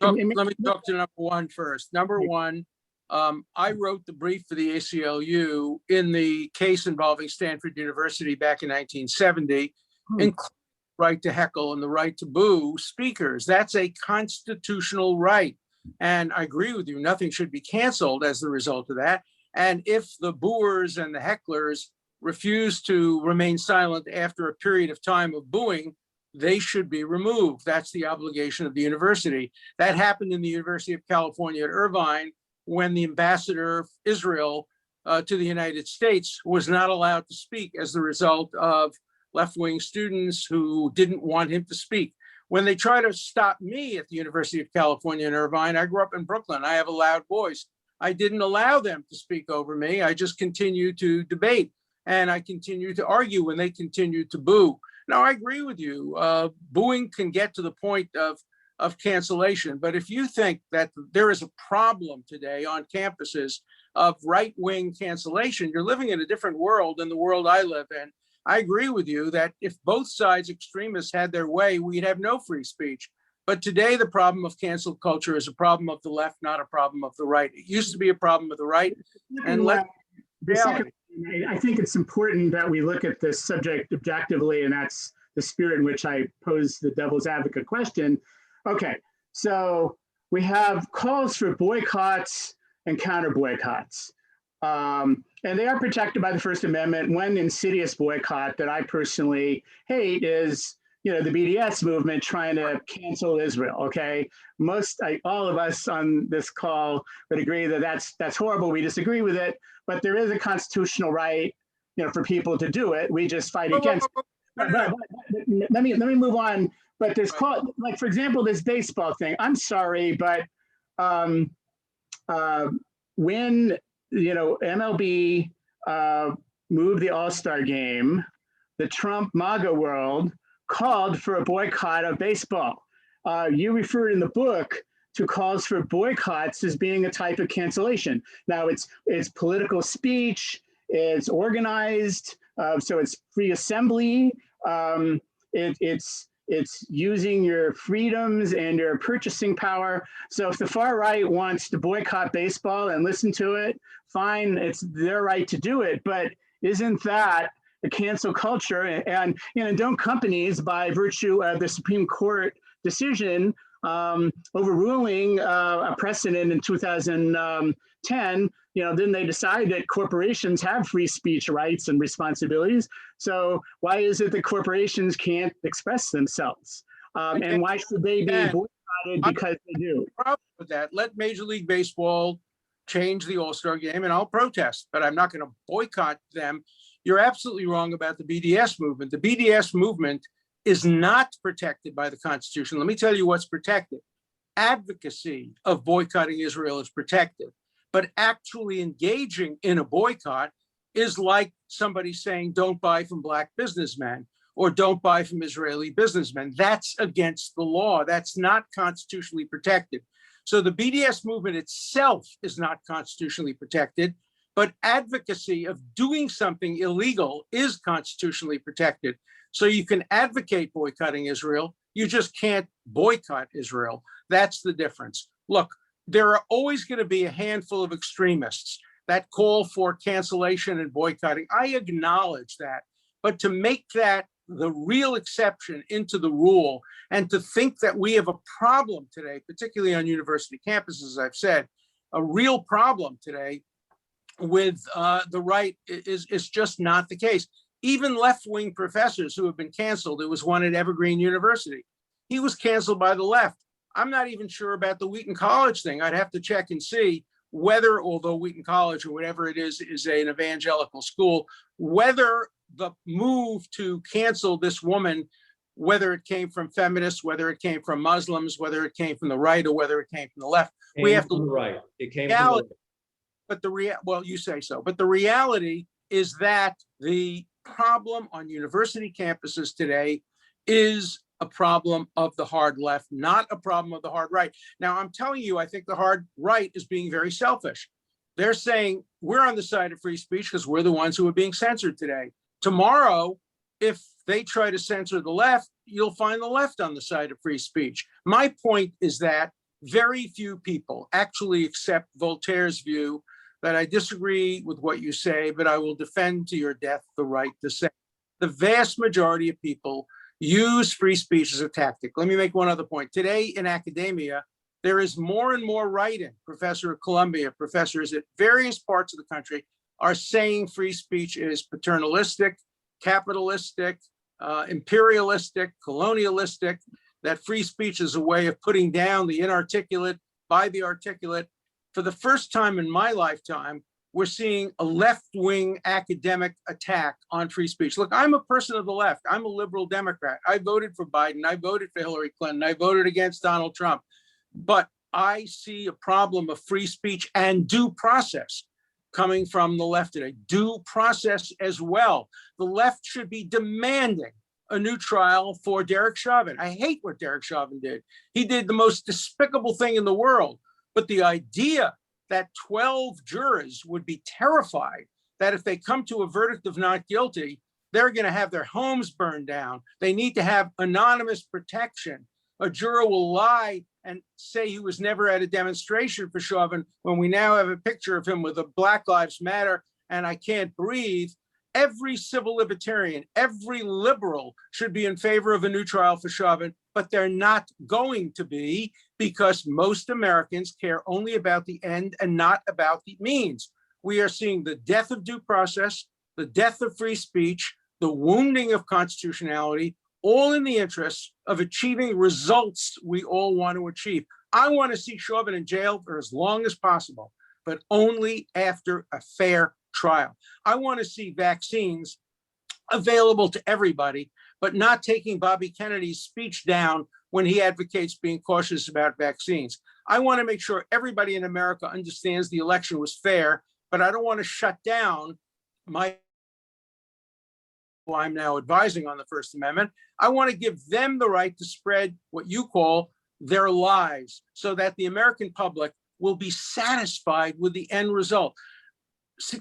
talk to number one first. Number one, I wrote the brief for the ACLU in the case involving Stanford University back in 1970, including the right to heckle and the right to boo speakers. That's a constitutional right. And I agree with you, nothing should be canceled as the result of that. And if the booers and the hecklers refuse to remain silent after a period of time of booing, they should be removed. That's the obligation of the university. That happened in the University of California at Irvine when the ambassador of Israel to the United States was not allowed to speak as the result of left-wing students who didn't want him to speak. When they try to stop me at the University of California in Irvine, I grew up in Brooklyn. I have a loud voice. I didn't allow them to speak over me. I just continued to debate, and I continued to argue when they continued to boo. Now, I agree with you. Booing can get to the point of cancellation. But if you think that there is a problem today on campuses of right-wing cancellation, you're living in a different world than the world I live in. I agree with you that if both sides extremists had their way, we'd have no free speech. But today, the problem of cancel culture is a problem of the left, not a problem of the right. It used to be a problem of the right. And I think it's important that we look at this subject objectively, and that's the spirit in which I posed the devil's advocate question. Okay, so we have calls for boycotts and counter boycotts. And they are protected by the First Amendment. One insidious boycott that I personally hate is, the BDS movement trying to cancel Israel. Okay, all of us on this call would agree that that's horrible. We disagree with it, but there is a constitutional right, for people to do it. We just fight against it. But let me move on. But there's like, for example, this baseball thing. I'm sorry, but when MLB moved the All-Star game, the Trump MAGA world called for a boycott of baseball. You referred in the book to calls for boycotts as being a type of cancellation. Now it's political speech, it's organized, so it's free assembly, it's using your freedoms and your purchasing power. So if the far right wants to boycott baseball and listen to it, fine, it's their right to do it. But isn't that a cancel culture? And don't companies, by virtue of the Supreme Court decision overruling a precedent in 2010, then they decide that corporations have free speech rights and responsibilities. So why is it that corporations can't express themselves? And why should they be boycotted because they do? Problem with that, let Major League Baseball change the All-Star game and I'll protest, but I'm not going to boycott them. You're absolutely wrong about the BDS movement. The BDS movement is not protected by the Constitution. Let me tell you what's protected. Advocacy of boycotting Israel is protected, but actually engaging in a boycott is like somebody saying, don't buy from Black businessmen or don't buy from Israeli businessmen. That's against the law. That's not constitutionally protected. So the BDS movement itself is not constitutionally protected, but advocacy of doing something illegal is constitutionally protected. So you can advocate boycotting Israel, you just can't boycott Israel. That's the difference. Look, there are always going to be a handful of extremists that call for cancellation and boycotting. I acknowledge that, but to make that the real exception into the rule and to think that we have a problem today, particularly on university campuses, as I've said, a real problem today with the right is just not the case. Even left-wing professors who have been canceled, there was one at Evergreen University. He was canceled by the left. I'm not even sure about the Wheaton College thing. I'd have to check and see whether, although Wheaton College or whatever it is an evangelical school, whether the move to cancel this woman, whether it came from feminists, whether it came from Muslims, whether it came from the right or whether it came from the left. We have to look right. It came from the right. But well, you say so. But the reality is that the problem on university campuses today is a problem of the hard left, not a problem of the hard right. Now, I'm telling you, I think the hard right is being very selfish. They're saying we're on the side of free speech because we're the ones who are being censored today. Tomorrow, if they try to censor the left, you'll find the left on the side of free speech. My point is that very few people actually accept Voltaire's view that I disagree with what you say, but I will defend to your death the right to say. The vast majority of people use free speech as a tactic. Let me make one other point. Today in academia, There is more and more writing. Professor at Columbia, professors at various parts of the country are saying free speech is paternalistic, capitalistic, imperialistic, colonialistic, that free speech is a way of putting down the inarticulate by the articulate. For the first time in my lifetime, we're seeing a left-wing academic attack on free speech. Look, I'm a person of the left. I'm a liberal Democrat. I voted for Biden. I voted for Hillary Clinton. I voted against Donald Trump. But I see a problem of free speech and due process coming from the left today. Due process as well. The left should be demanding a new trial for Derek Chauvin. I hate what Derek Chauvin did. He did the most despicable thing in the world. But the idea that 12 jurors would be terrified that if they come to a verdict of not guilty, they're going to have their homes burned down. They need to have anonymous protection. A juror will lie and say he was never at a demonstration for Chauvin when we now have a picture of him with a Black Lives Matter and I can't breathe. Every civil libertarian, every liberal should be in favor of a new trial for Chauvin, but they're not going to be because most Americans care only about the end and not about the means. We are seeing the death of due process, the death of free speech, the wounding of constitutionality, all in the interest of achieving results we all want to achieve. I want to see Chauvin in jail for as long as possible, but only after a fair trial. I want to see vaccines available to everybody, but not taking Bobby Kennedy's speech down when he advocates being cautious about vaccines. I want to make sure everybody in America understands the election was fair, but I don't want to shut down who I'm now advising on the First Amendment. I want to give them the right to spread what you call their lies so that the American public will be satisfied with the end result.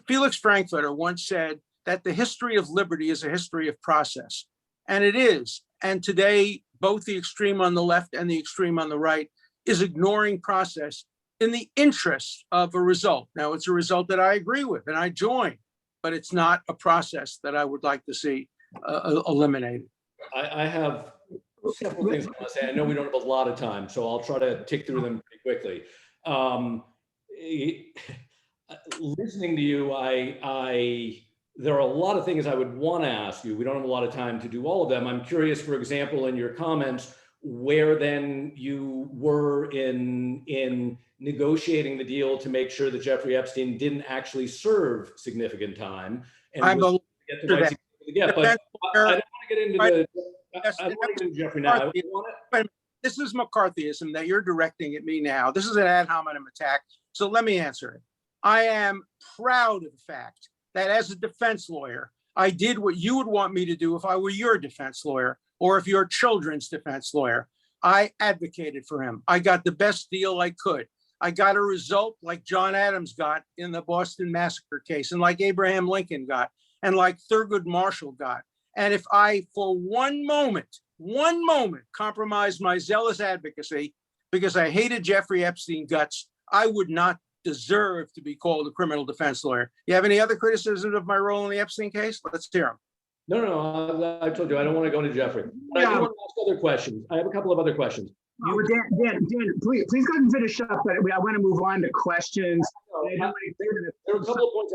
Felix Frankfurter once said that the history of liberty is a history of process, and it is. And today, both the extreme on the left and the extreme on the right is ignoring process in the interest of a result. Now, it's a result that I agree with and I join, but it's not a process that I would like to see eliminated. I have several things I want to say. I know we don't have a lot of time, so I'll try to tick through them pretty quickly. Listening to you, there are a lot of things I would want to ask you. We don't have a lot of time to do all of them. I'm curious, for example, in your comments, where then you were in negotiating the deal to make sure that Jeffrey Epstein didn't actually serve significant time. And I'm a get the right to get, but I don't want to get into I don't want to get into Jeffrey now. This is McCarthyism that you're directing at me now. This is an ad hominem attack. So let me answer it. I am proud of the fact that as a defense lawyer, I did what you would want me to do if I were your defense lawyer or if your children's defense lawyer. I advocated for him. I got the best deal I could. I got a result like John Adams got in the Boston Massacre case and like Abraham Lincoln got and like Thurgood Marshall got. And if I, for one moment, compromised my zealous advocacy because I hated Jeffrey Epstein guts, I would not deserve to be called a criminal defense lawyer. You have any other criticism of my role in the Epstein case? Let's hear them. No, I told you, I don't want to go to Jeffrey. But I do want to ask other questions. I have a couple of other questions. Dan, please go ahead and finish up, but I want to move on to questions. There are a couple of points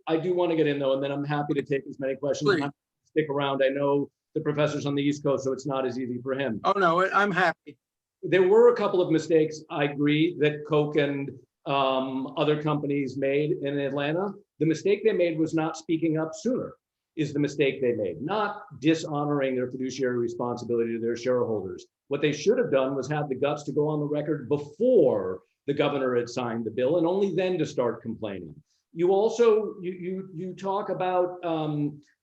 I do want to get in though, and then I'm happy to take as many questions. Stick around. I know the professor's on the East Coast, so it's not as easy for him. Oh no, I'm happy. There were a couple of mistakes, I agree, that Coke and other companies made in Atlanta. The mistake they made was not speaking up sooner, is the mistake they made, not dishonoring their fiduciary responsibility to their shareholders. What they should have done was have the guts to go on the record before the governor had signed the bill and only then to start complaining. You also, you talk about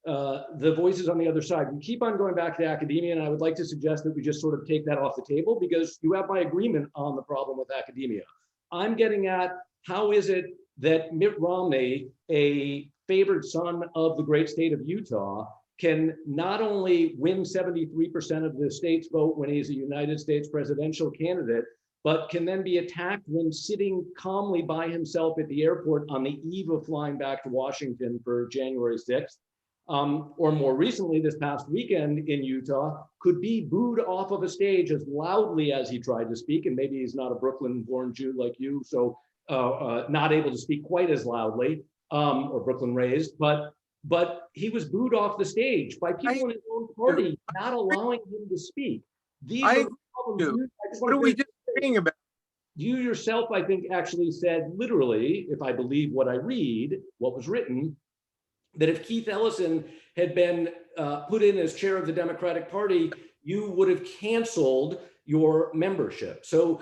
the voices on the other side. We keep on going back to academia, and I would like to suggest that we just sort of take that off the table because you have my agreement on the problem with academia. I'm getting at how is it that Mitt Romney, a favored son of the great state of Utah, can not only win 73% of the state's vote when he's a United States presidential candidate, but can then be attacked when sitting calmly by himself at the airport on the eve of flying back to Washington for January 6th. or more recently this past weekend in Utah, could be booed off of a stage as loudly as he tried to speak. And maybe he's not a Brooklyn-born Jew like you, so not able to speak quite as loudly, or Brooklyn-raised, but he was booed off the stage by people in his own party, not allowing him to speak. These are the problems. What are we disagreeing about? You yourself, I think, actually said literally, if I believe what I read, what was written, that if Keith Ellison had been put in as chair of the Democratic Party, you would have canceled your membership. So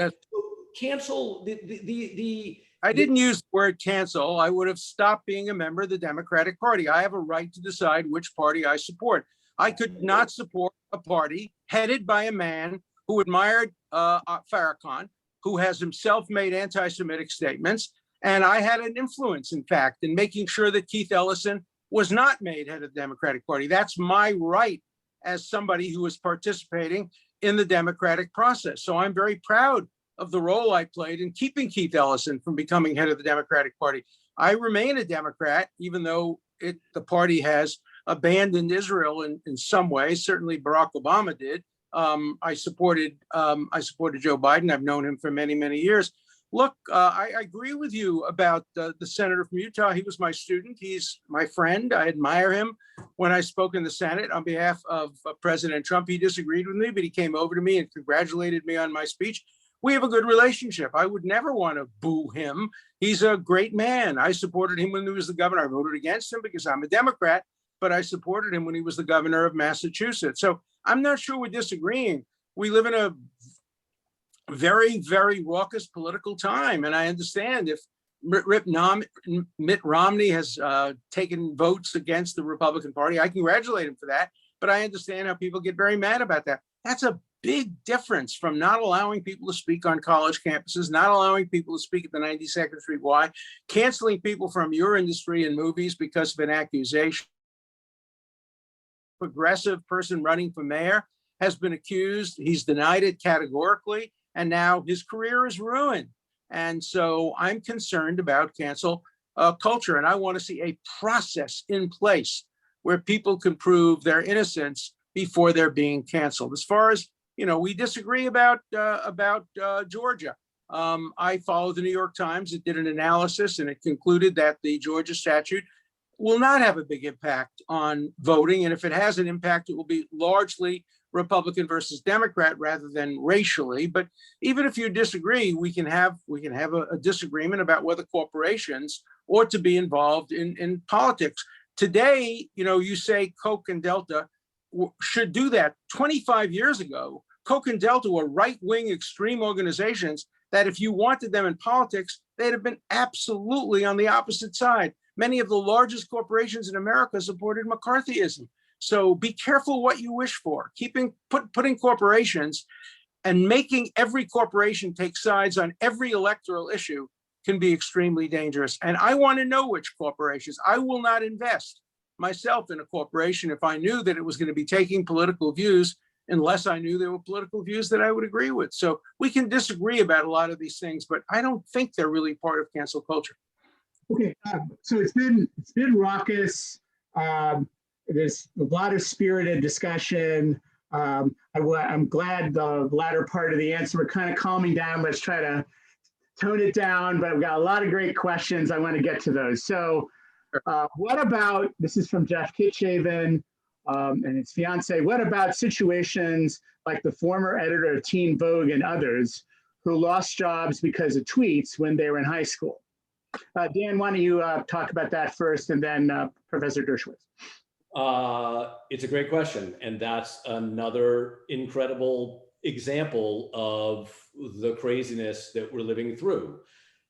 cancel the I didn't use the word cancel. I would have stopped being a member of the Democratic Party. I have a right to decide which party I support. I could not support a party headed by a man who admired Farrakhan, who has himself made anti-Semitic statements. And I had an influence, in fact, in making sure that Keith Ellison was not made head of the Democratic Party. That's my right as somebody who is participating in the democratic process. So I'm very proud of the role I played in keeping Keith Ellison from becoming head of the Democratic Party. I remain a Democrat, even though the party has abandoned Israel in some ways. Certainly Barack Obama did. I supported Joe Biden. I've known him for many, many years. Look, I agree with you about the senator from Utah. He was my student. He's my friend. I admire him. When I spoke in the Senate on behalf of President Trump, he disagreed with me, but he came over to me and congratulated me on my speech. We have a good relationship. I would never want to boo him. He's a great man. I supported him when he was the governor. I voted against him because I'm a Democrat, but I supported him when he was the governor of Massachusetts. So I'm not sure we're disagreeing. We live in a very, very raucous political time. And I understand if Mitt Romney has taken votes against the Republican Party, I congratulate him for that. But I understand how people get very mad about that. That's a big difference from not allowing people to speak on college campuses, not allowing people to speak at the 92nd Street Y, canceling people from your industry and movies because of an accusation. Progressive person running for mayor has been accused. He's denied it categorically, and now his career is ruined. And so I'm concerned about cancel culture, and I want to see a process in place where people can prove their innocence before they're being canceled. As far as, we disagree about Georgia. I follow the New York Times. It did an analysis, and it concluded that the Georgia statute will not have a big impact on voting. And if it has an impact, it will be largely Republican versus Democrat rather than racially. But even if you disagree, we can have a disagreement about whether corporations ought to be involved in politics. Today, you say Coke and Delta should do that. 25 years ago, Coke and Delta were right-wing extreme organizations that if you wanted them in politics, they'd have been absolutely on the opposite side. Many of the largest corporations in America supported McCarthyism. So be careful what you wish for. Putting corporations and making every corporation take sides on every electoral issue can be extremely dangerous. And I want to know which corporations. I will not invest myself in a corporation if I knew that it was going to be taking political views, unless I knew there were political views that I would agree with. So we can disagree about a lot of these things, but I don't think they're really part of cancel culture. Okay, so it's been raucous. There's a lot of spirited discussion. I'm glad the latter part of the answer, we're kind of calming down. Let's try to tone it down, but I've got a lot of great questions. I want to get to those. So what about, this is from Jeff Kitchaven and his fiance, what about situations like the former editor of Teen Vogue and others who lost jobs because of tweets when they were in high school? Dan, why don't you talk about that first, and then Professor Dershowitz. It's a great question. And that's another incredible example of the craziness that we're living through.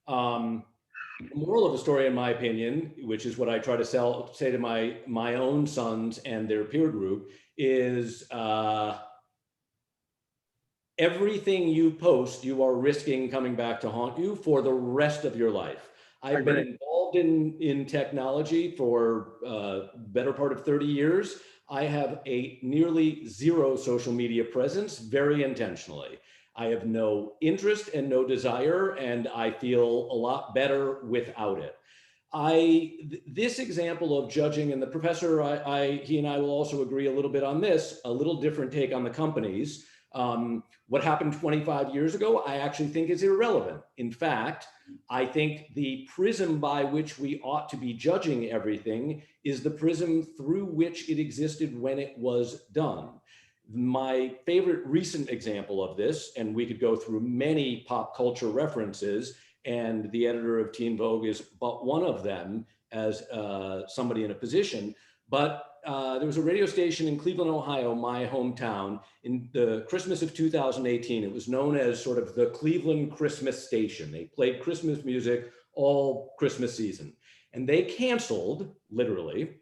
Moral of the story, in my opinion, which is what I try to say to my own sons and their peer group, is everything you post, you are risking coming back to haunt you for the rest of your life. I've been involved in technology for better part of 30 years. I have a nearly zero social media presence, very intentionally. I have no interest and no desire, and I feel a lot better without it. This example of judging, and the professor, he and I will also agree a little bit on this, a little different take on the companies. What happened 25 years ago, I actually think is irrelevant. In fact, I think the prism by which we ought to be judging everything is the prism through which it existed when it was done. My favorite recent example of this, and we could go through many pop culture references, and the editor of Teen Vogue is but one of them as somebody in a position, but there was a radio station in Cleveland, Ohio, my hometown, in the Christmas of 2018. It was known as sort of the Cleveland Christmas Station. They played Christmas music all Christmas season. And they canceled, literally,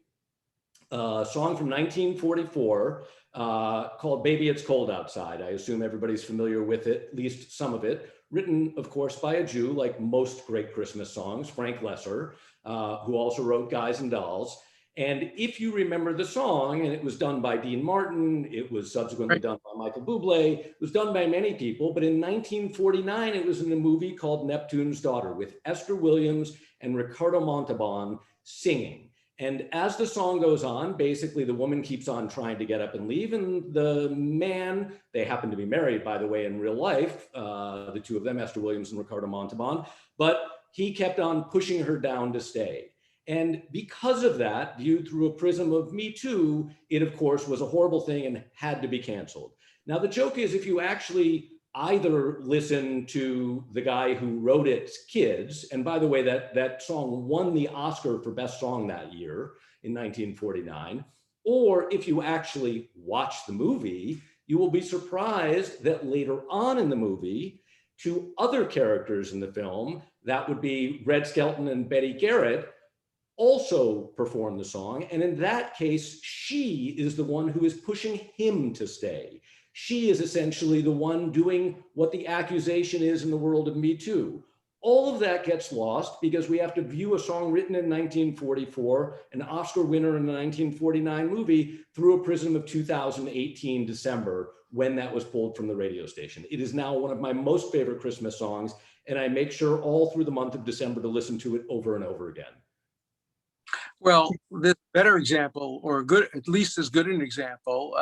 a song from 1944 called Baby It's Cold Outside. I assume everybody's familiar with it, at least some of it, written, of course, by a Jew, like most great Christmas songs, Frank Lesser, who also wrote Guys and Dolls. And if you remember the song, and it was done by Dean Martin, it was subsequently done by Michael Bublé, it was done by many people, but in 1949, it was in a movie called Neptune's Daughter with Esther Williams and Ricardo Montalban singing. And as the song goes on, basically the woman keeps on trying to get up and leave, and the man, they happen to be married, by the way, in real life, the two of them, Esther Williams and Ricardo Montalban, but he kept on pushing her down to stay. And because of that, viewed through a prism of Me Too, it of course was a horrible thing and had to be canceled. Now the joke is, if you actually either listen to the guy who wrote It's Kids, and by the way, that song won the Oscar for Best Song that year in 1949, or if you actually watch the movie, you will be surprised that later on in the movie, two other characters in the film, that would be Red Skelton and Betty Garrett, also perform the song. And in that case, she is the one who is pushing him to stay. She is essentially the one doing what the accusation is in the world of Me Too. All of that gets lost because we have to view a song written in 1944, an Oscar winner in the 1949 movie, through a prism of 2018 December, when that was pulled from the radio station. It is now one of my most favorite Christmas songs, and I make sure all through the month of December to listen to it over and over again. Well, this better example, or good, at least as good an example.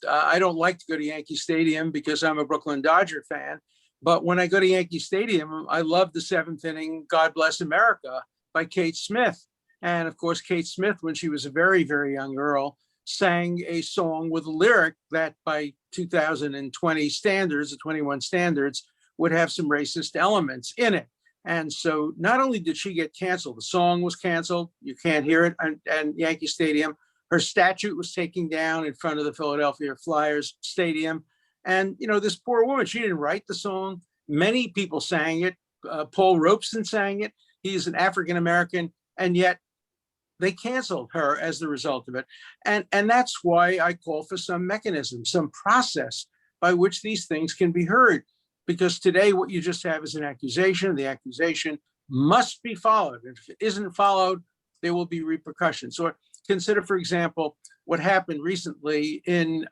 I don't like to go to Yankee Stadium because I'm a Brooklyn Dodger fan. But when I go to Yankee Stadium, I love the seventh inning, God Bless America by Kate Smith. And of course, Kate Smith, when she was a very, very young girl, sang a song with a lyric that by 2020 standards, the 21 standards, would have some racist elements in it. And so not only did she get canceled, the song was canceled, you can't hear it at Yankee Stadium. Her statue was taken down in front of the Philadelphia Flyers Stadium. And, you know, this poor woman, she didn't write the song. Many people sang it. Paul Robeson sang it. He's an African-American, and yet they canceled her as the result of it. And that's why I call for some mechanism, some process by which these things can be heard. Because today what you just have is an accusation. The accusation must be followed. If it isn't followed, there will be repercussions. So consider, for example, what happened recently in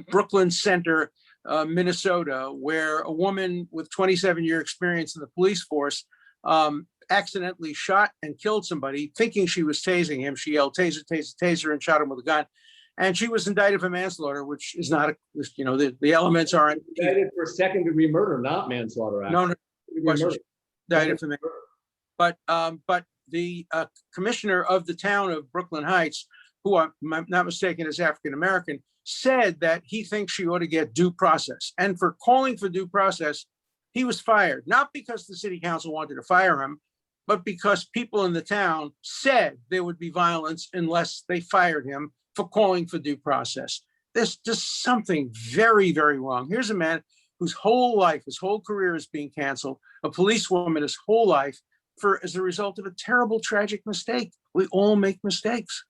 Brooklyn Center, Minnesota, where a woman with 27-year experience in the police force accidentally shot and killed somebody, thinking she was tasing him. She yelled, "Taser, taser, taser," and shot him with a gun. And she was indicted for manslaughter, which is not, you know, the elements aren't. Indicted for second-degree murder, not manslaughter. No, indicted for manslaughter. But the commissioner of the town of Brooklyn Heights, who I'm not mistaken is African-American, said that he thinks she ought to get due process. And for calling for due process, he was fired, not because the city council wanted to fire him, but because people in the town said there would be violence unless they fired him for calling for due process. There's just something very, very wrong. Here's a man whose whole life, his whole career is being canceled, a policewoman his whole life as a result of a terrible, tragic mistake. We all make mistakes.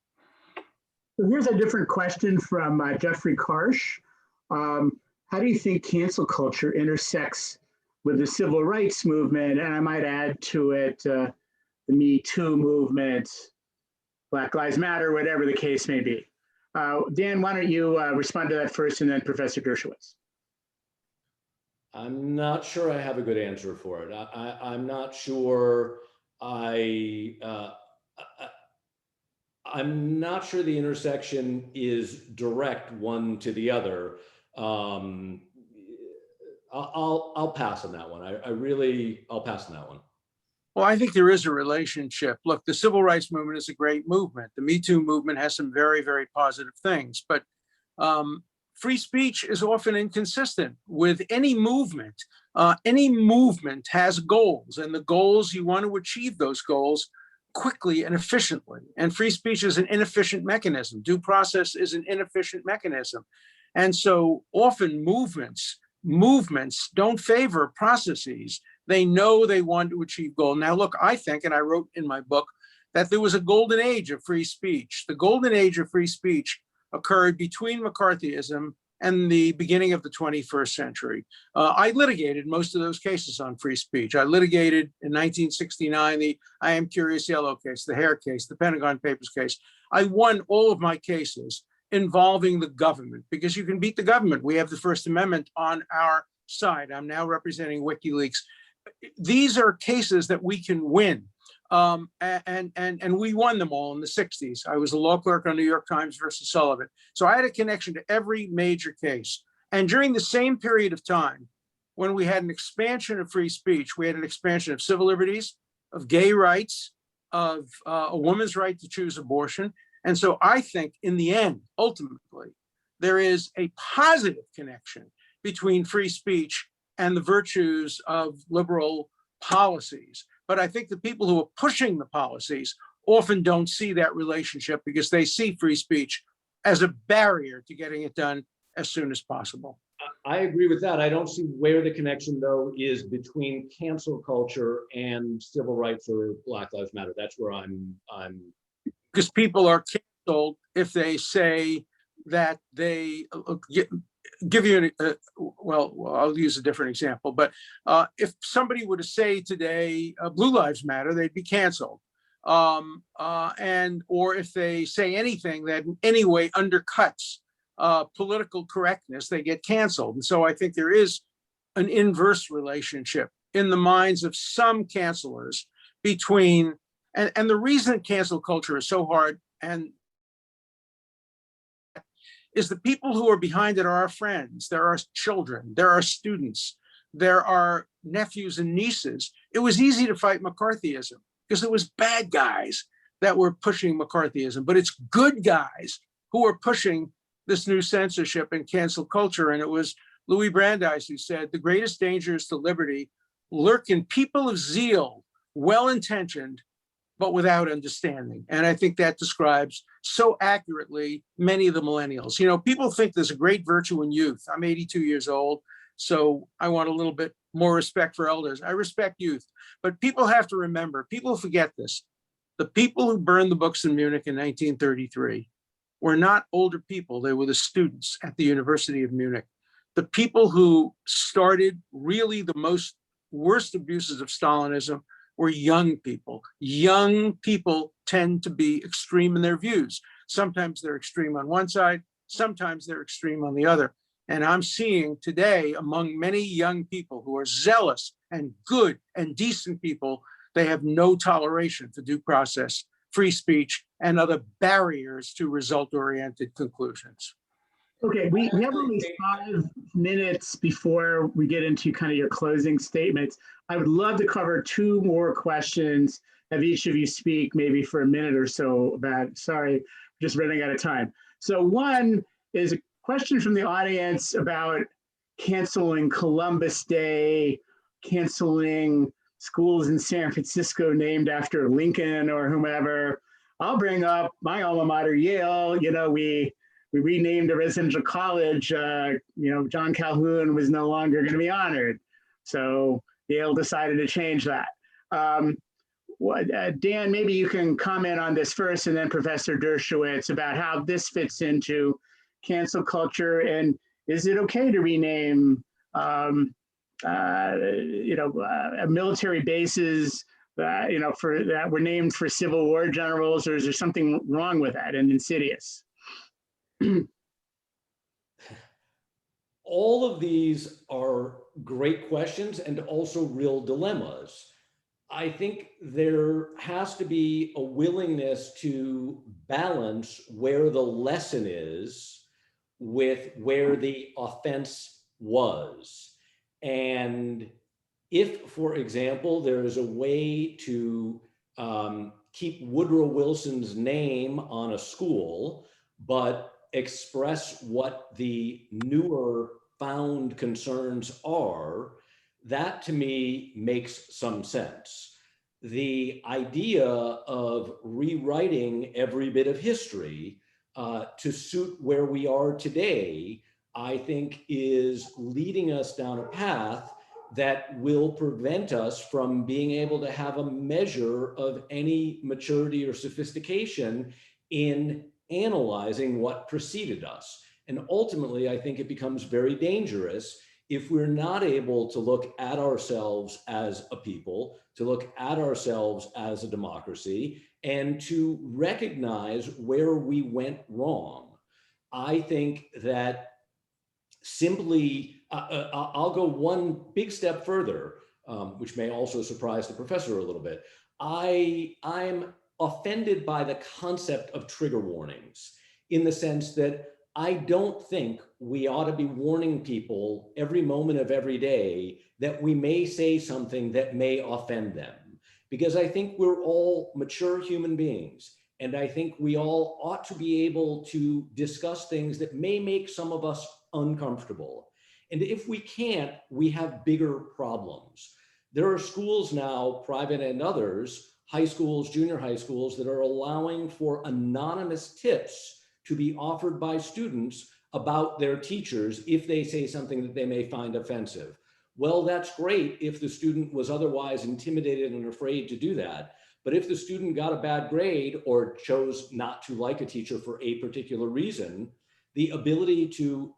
So here's a different question from Jeffrey Karsh. How do you think cancel culture intersects with the civil rights movement? And I might add to it the Me Too movement, Black Lives Matter, whatever the case may be. Dan, why don't you respond to that first, and then Professor Dershowitz. I'm not sure I have a good answer for it. I'm not sure I'm not sure the intersection is direct one to the other. I'll pass on that one. I'll pass on that one. Well, I think there is a relationship. Look, the civil rights movement is a great movement. The Me Too movement has some very, very positive things, but free speech is often inconsistent with any movement. Any movement has goals, and the goals, you want to achieve those goals quickly and efficiently. And free speech is an inefficient mechanism. Due process is an inefficient mechanism. And so often movements don't favor processes. They know they want to achieve goal. Now, look, I think, and I wrote in my book, that there was a golden age of free speech. The golden age of free speech occurred between McCarthyism and the beginning of the 21st century. I litigated most of those cases on free speech. I litigated in 1969, the I Am Curious Yellow case, the Hare case, the Pentagon Papers case. I won all of my cases involving the government, because you can beat the government. We have the First Amendment on our side. I'm now representing WikiLeaks. These are cases that we can win. And we won them all in the 60s. I was a law clerk on New York Times versus Sullivan. So I had a connection to every major case. And during the same period of time, when we had an expansion of free speech, we had an expansion of civil liberties, of gay rights, of a woman's right to choose abortion. And so I think in the end, ultimately, there is a positive connection between free speech and the virtues of liberal policies. But I think the people who are pushing the policies often don't see that relationship, because they see free speech as a barrier to getting it done as soon as possible. I agree with that. I don't see where the connection, though, is between cancel culture and civil rights or Black Lives Matter. That's where I'm. Because people are canceled if they say that they give you well, I'll use a different example, but if somebody were to say today Blue Lives Matter, they'd be canceled. Or if they say anything that in any way undercuts political correctness, they get canceled. And so I think there is an inverse relationship in the minds of some cancelers between, and the reason cancel culture is so hard and is the people who are behind it are our friends, there are children, there are students, there are nephews and nieces. It was easy to fight McCarthyism because it was bad guys that were pushing McCarthyism, but it's good guys who are pushing this new censorship and cancel culture. And it was Louis Brandeis who said, the greatest dangers to liberty lurk in people of zeal, well-intentioned, but without understanding. And I think that describes so accurately many of the millennials. You know, people think there's a great virtue in youth. I'm 82 years old, so I want a little bit more respect for elders. I respect youth, but people have to remember, people forget this. The people who burned the books in Munich in 1933 were not older people. They were the students at the University of Munich. The people who started really the worst abuses of Stalinism were young people. Young people tend to be extreme in their views. Sometimes they're extreme on one side, sometimes they're extreme on the other. And I'm seeing today among many young people who are zealous and good and decent people, they have no toleration for due process, free speech, and other barriers to result-oriented conclusions. Okay, we have only 5 minutes before we get into kind of your closing statements. I would love to cover 2 more questions, have each of you speak maybe for a minute or so about, sorry, just running out of time. So one is a question from the audience about canceling Columbus Day, canceling schools in San Francisco named after Lincoln or whomever. I'll bring up my alma mater, Yale. You know, we renamed a residential college. You know, John Calhoun was no longer going to be honored. So Yale decided to change that. Dan, maybe you can comment on this first, and then Professor Dershowitz about how this fits into cancel culture. And is it okay to rename, military bases for that were named for Civil War generals, or is there something wrong with that and insidious? All of these are great questions and also real dilemmas. I think there has to be a willingness to balance where the lesson is with where the offense was. And if, for example, there is a way to keep Woodrow Wilson's name on a school, but express what the newer found concerns are, that to me makes some sense. The idea of rewriting every bit of history to suit where we are today, I think is leading us down a path that will prevent us from being able to have a measure of any maturity or sophistication in analyzing what preceded us. And ultimately, I think it becomes very dangerous if we're not able to look at ourselves as a people, to look at ourselves as a democracy, and to recognize where we went wrong. I think that simply, I'll go one big step further, which may also surprise the professor a little bit. I'm offended by the concept of trigger warnings, in the sense that I don't think we ought to be warning people every moment of every day that we may say something that may offend them. Because I think we're all mature human beings. And I think we all ought to be able to discuss things that may make some of us uncomfortable. And if we can't, we have bigger problems. There are schools now, private and others, high schools, junior high schools, that are allowing for anonymous tips to be offered by students about their teachers if they say something that they may find offensive. Well, that's great if the student was otherwise intimidated and afraid to do that. But if the student got a bad grade or chose not to like a teacher for a particular reason, the ability to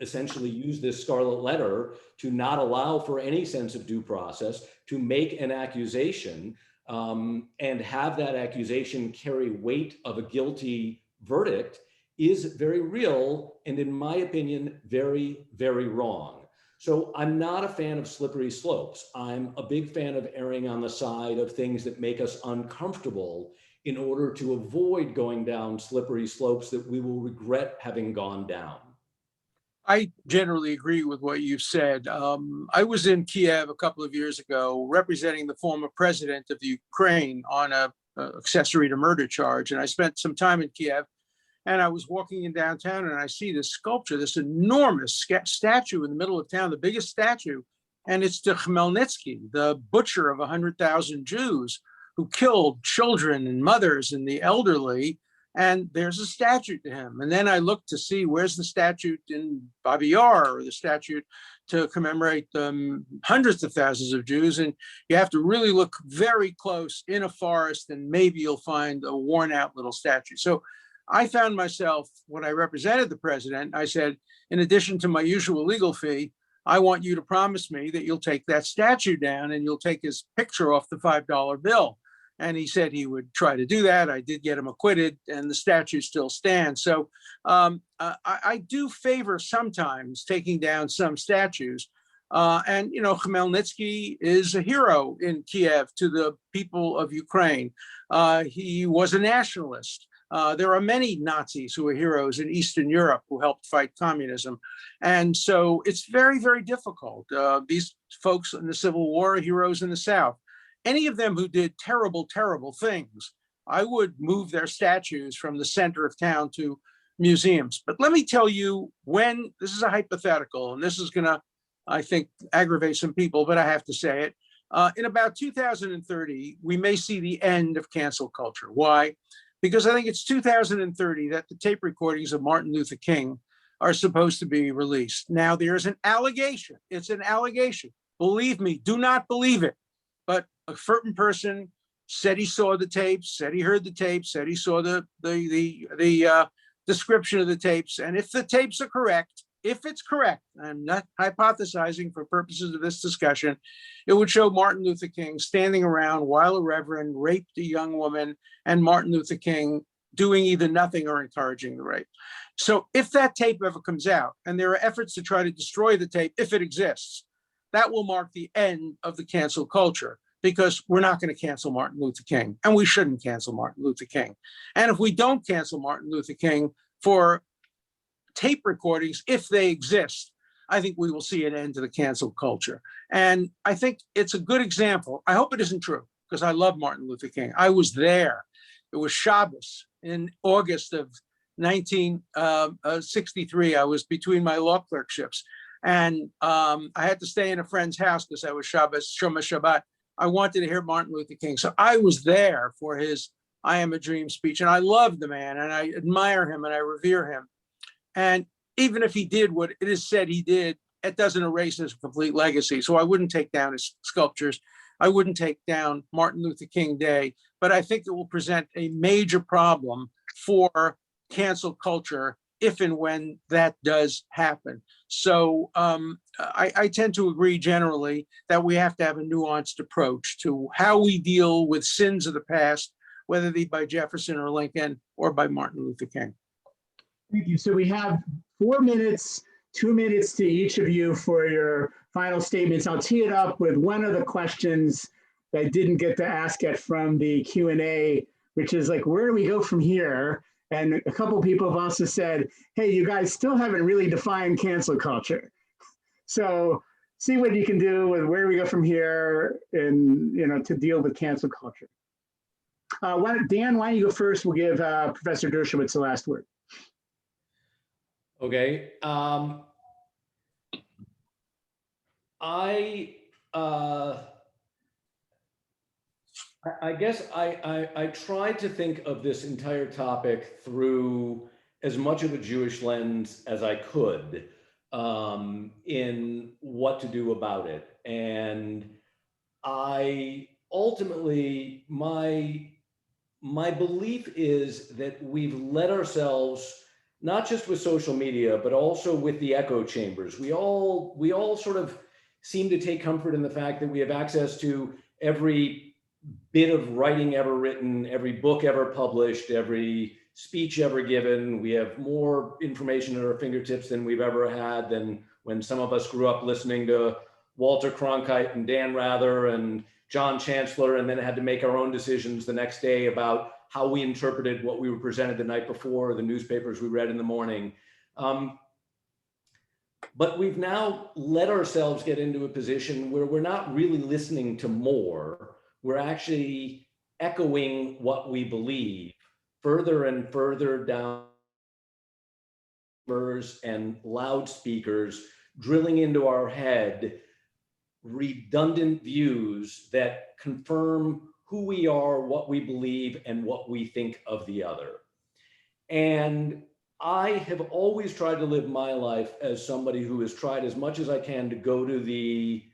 essentially use this scarlet letter to not allow for any sense of due process, to make an accusation and have that accusation carry weight of a guilty verdict is very real, and in my opinion, very, very wrong. So I'm not a fan of slippery slopes. I'm a big fan of erring on the side of things that make us uncomfortable in order to avoid going down slippery slopes that we will regret having gone down. I generally agree with what you've said. I was in Kiev a couple of years ago representing the former president of the Ukraine on a accessory to murder charge. And I spent some time in Kiev, and I was walking in downtown and I see this sculpture, this enormous statue in the middle of town, the biggest statue. And it's to Khmelnytsky, the butcher of 100,000 Jews who killed children and mothers and the elderly. And there's a statue to him. And then I looked to see where's the statue in Babi Yar, or the statue to commemorate hundreds of thousands of Jews. And you have to really look very close in a forest, and maybe you'll find a worn out little statue. So I found myself, when I represented the president, I said, in addition to my usual legal fee, I want you to promise me that you'll take that statue down and you'll take his picture off the $5 bill. And he said he would try to do that. I did get him acquitted, and the statue still stands. So I do favor sometimes taking down some statues. And, you know, Khmelnytsky is a hero in Kiev to the people of Ukraine. He was a nationalist. There are many Nazis who are heroes in Eastern Europe who helped fight communism. And so it's very, very difficult. These folks in the Civil War are heroes in the South. Any of them who did terrible, terrible things, I would move their statues from the center of town to museums. But let me tell you, when this is a hypothetical, and this is going to, I think, aggravate some people, but I have to say it. In about 2030, we may see the end of cancel culture. Why? Because I think it's 2030 that the tape recordings of Martin Luther King are supposed to be released. Now, there's an allegation. It's an allegation. Believe me, do not believe it. But a certain person said he saw the tapes, said he heard the tapes, said he saw the description of the tapes. And if the tapes are correct, if it's correct, I'm not hypothesizing for purposes of this discussion, it would show Martin Luther King standing around while a reverend raped a young woman, and Martin Luther King doing either nothing or encouraging the rape. So if that tape ever comes out, and there are efforts to try to destroy the tape, if it exists, that will mark the end of the cancel culture. because we're not going to cancel Martin Luther King, and we shouldn't cancel Martin Luther King. And if we don't cancel Martin Luther King for tape recordings, if they exist, I think we will see an end to the cancel culture. And I think it's a good example. I hope it isn't true, because I love Martin Luther King. I was there. It was Shabbos in August of 1963. I was between my law clerkships. And I had to stay in a friend's house because I was Shabbos, Shoma Shabbat. I wanted to hear Martin Luther King. So I was there for his I Am a Dream speech. And I love the man, and I admire him, and I revere him. And even if he did what it is said he did, it doesn't erase his complete legacy. So I wouldn't take down his sculptures. I wouldn't take down Martin Luther King Day, but I think it will present a major problem for cancel culture if and when that does happen. So I tend to agree generally that we have to have a nuanced approach to how we deal with sins of the past, whether they be by Jefferson or Lincoln or by Martin Luther King. Thank you. So we have 4 minutes, 2 minutes to each of you for your final statements. I'll tee it up with one of the questions that I didn't get to ask it from the Q&A, which is like, where do we go from here? And a couple of people have also said, hey, you guys still haven't really defined cancel culture. So see what you can do with where we go from here and, you know, to deal with cancel culture. Dan, why don't you go first? We'll give Professor Dershowitz the last word. Okay. I guess I tried to think of this entire topic through as much of a Jewish lens as I could in what to do about it. And I ultimately, my belief is that we've let ourselves, not just with social media, but also with the echo chambers. We all sort of seem to take comfort in the fact that we have access to every bit of writing ever written, every book ever published, every speech ever given. We have more information at our fingertips than we've ever had, than when some of us grew up listening to Walter Cronkite and Dan Rather and John Chancellor, and then had to make our own decisions the next day about how we interpreted what we were presented the night before, the newspapers we read in the morning. But we've now let ourselves get into a position where we're not really listening to more. We're actually echoing what we believe further and further down and loudspeakers, drilling into our head redundant views that confirm who we are, what we believe, and what we think of the other. And I have always tried to live my life as somebody who has tried as much as I can to go to the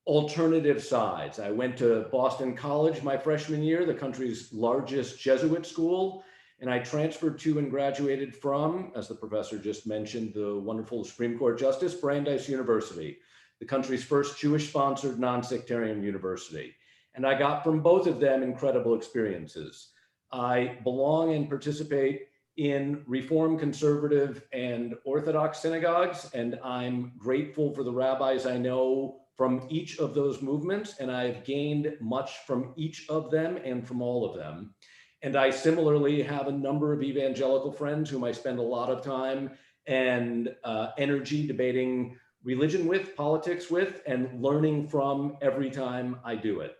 alternative sides. I went to Boston College my freshman year, the country's largest Jesuit school, and I transferred to and graduated from, as the professor just mentioned, the wonderful Supreme Court Justice, Brandeis University, the country's first Jewish-sponsored non-sectarian university. And I got from both of them incredible experiences. I belong and participate in Reform, Conservative, and Orthodox synagogues, and I'm grateful for the rabbis I know from each of those movements, and I've gained much from each of them and from all of them. And I similarly have a number of evangelical friends whom I spend a lot of time and energy debating religion with, politics with, and learning from every time I do it.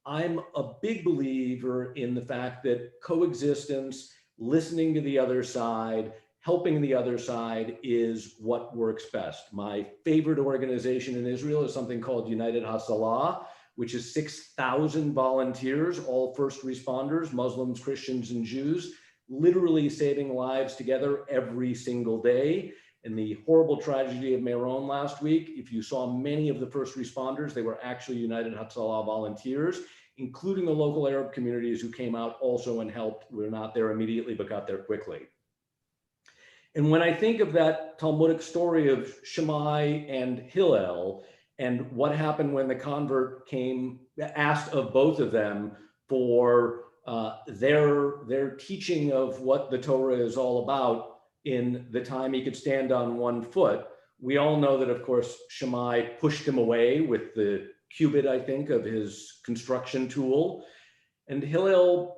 I'm a big believer in the fact that coexistence, listening to the other side, helping the other side is what works best. My favorite organization in Israel is something called United Hatzalah, which is 6,000 volunteers, all first responders, Muslims, Christians, and Jews, literally saving lives together every single day. In the horrible tragedy of Meron last week, if you saw many of the first responders, they were actually United Hatzalah volunteers, including the local Arab communities who came out also and helped. We're not there immediately, but got there quickly. And when I think of that Talmudic story of Shammai and Hillel, and what happened when the convert asked of both of them for their teaching of what the Torah is all about in the time he could stand on one foot, we all know that, of course, Shammai pushed him away with the cubit, I think, of his construction tool. And Hillel,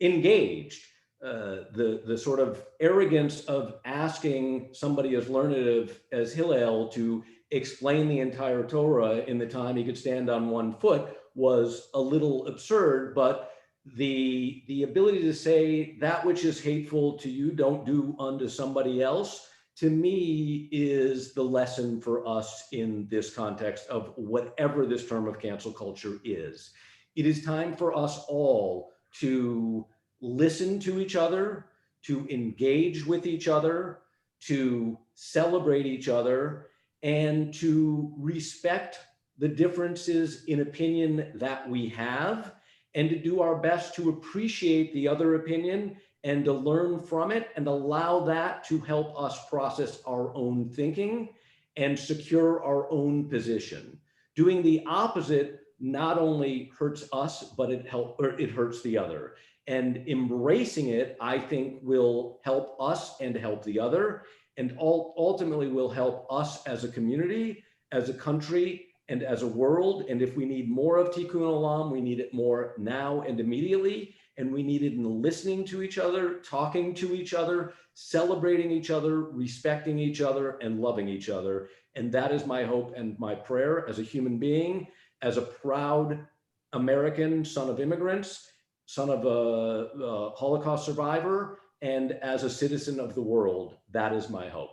engaged. The sort of arrogance of asking somebody as learned as Hillel to explain the entire Torah in the time he could stand on one foot was a little absurd, but the ability to say that which is hateful to you, don't do unto somebody else, to me is the lesson for us in this context of whatever this term of cancel culture is. It is time for us all to listen to each other, to engage with each other, to celebrate each other, and to respect the differences in opinion that we have, and to do our best to appreciate the other opinion and to learn from it and allow that to help us process our own thinking and secure our own position. Doing the opposite not only hurts us, but it hurts the other. And embracing it, I think, will help us and help the other, and ultimately will help us as a community, as a country, and as a world. And if we need more of Tikkun Olam, we need it more now and immediately. And we need it in listening to each other, talking to each other, celebrating each other, respecting each other, and loving each other. And that is my hope and my prayer as a human being, as a proud American, son of immigrants, son of a Holocaust survivor, and as a citizen of the world. That is my hope.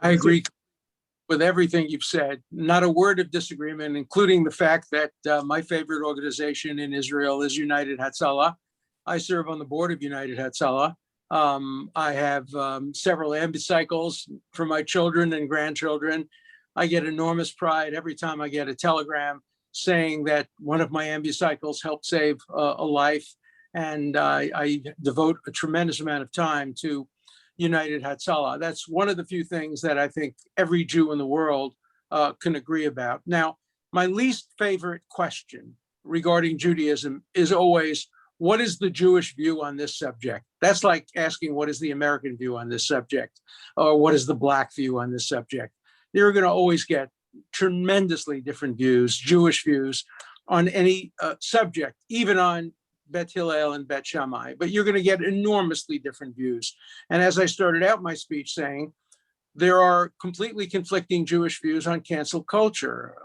I agree with everything you've said. Not a word of disagreement, including the fact that my favorite organization in Israel is United Hatzalah. I serve on the board of United Hatzalah. I have several ambicycles for my children and grandchildren. I get enormous pride every time I get a telegram saying that one of my ambicycles helped save a life. And I devote a tremendous amount of time to United Hatzalah. That's one of the few things that I think every Jew in the world can agree about. Now, my least favorite question regarding Judaism is always, what is the Jewish view on this subject? That's like asking, what is the American view on this subject? Or what is the Black view on this subject? You're going to always get tremendously different views, Jewish views on any subject, even on Bet Hillel and Bet Shammai, but you're going to get enormously different views. And as I started out my speech saying, there are completely conflicting Jewish views on cancel culture,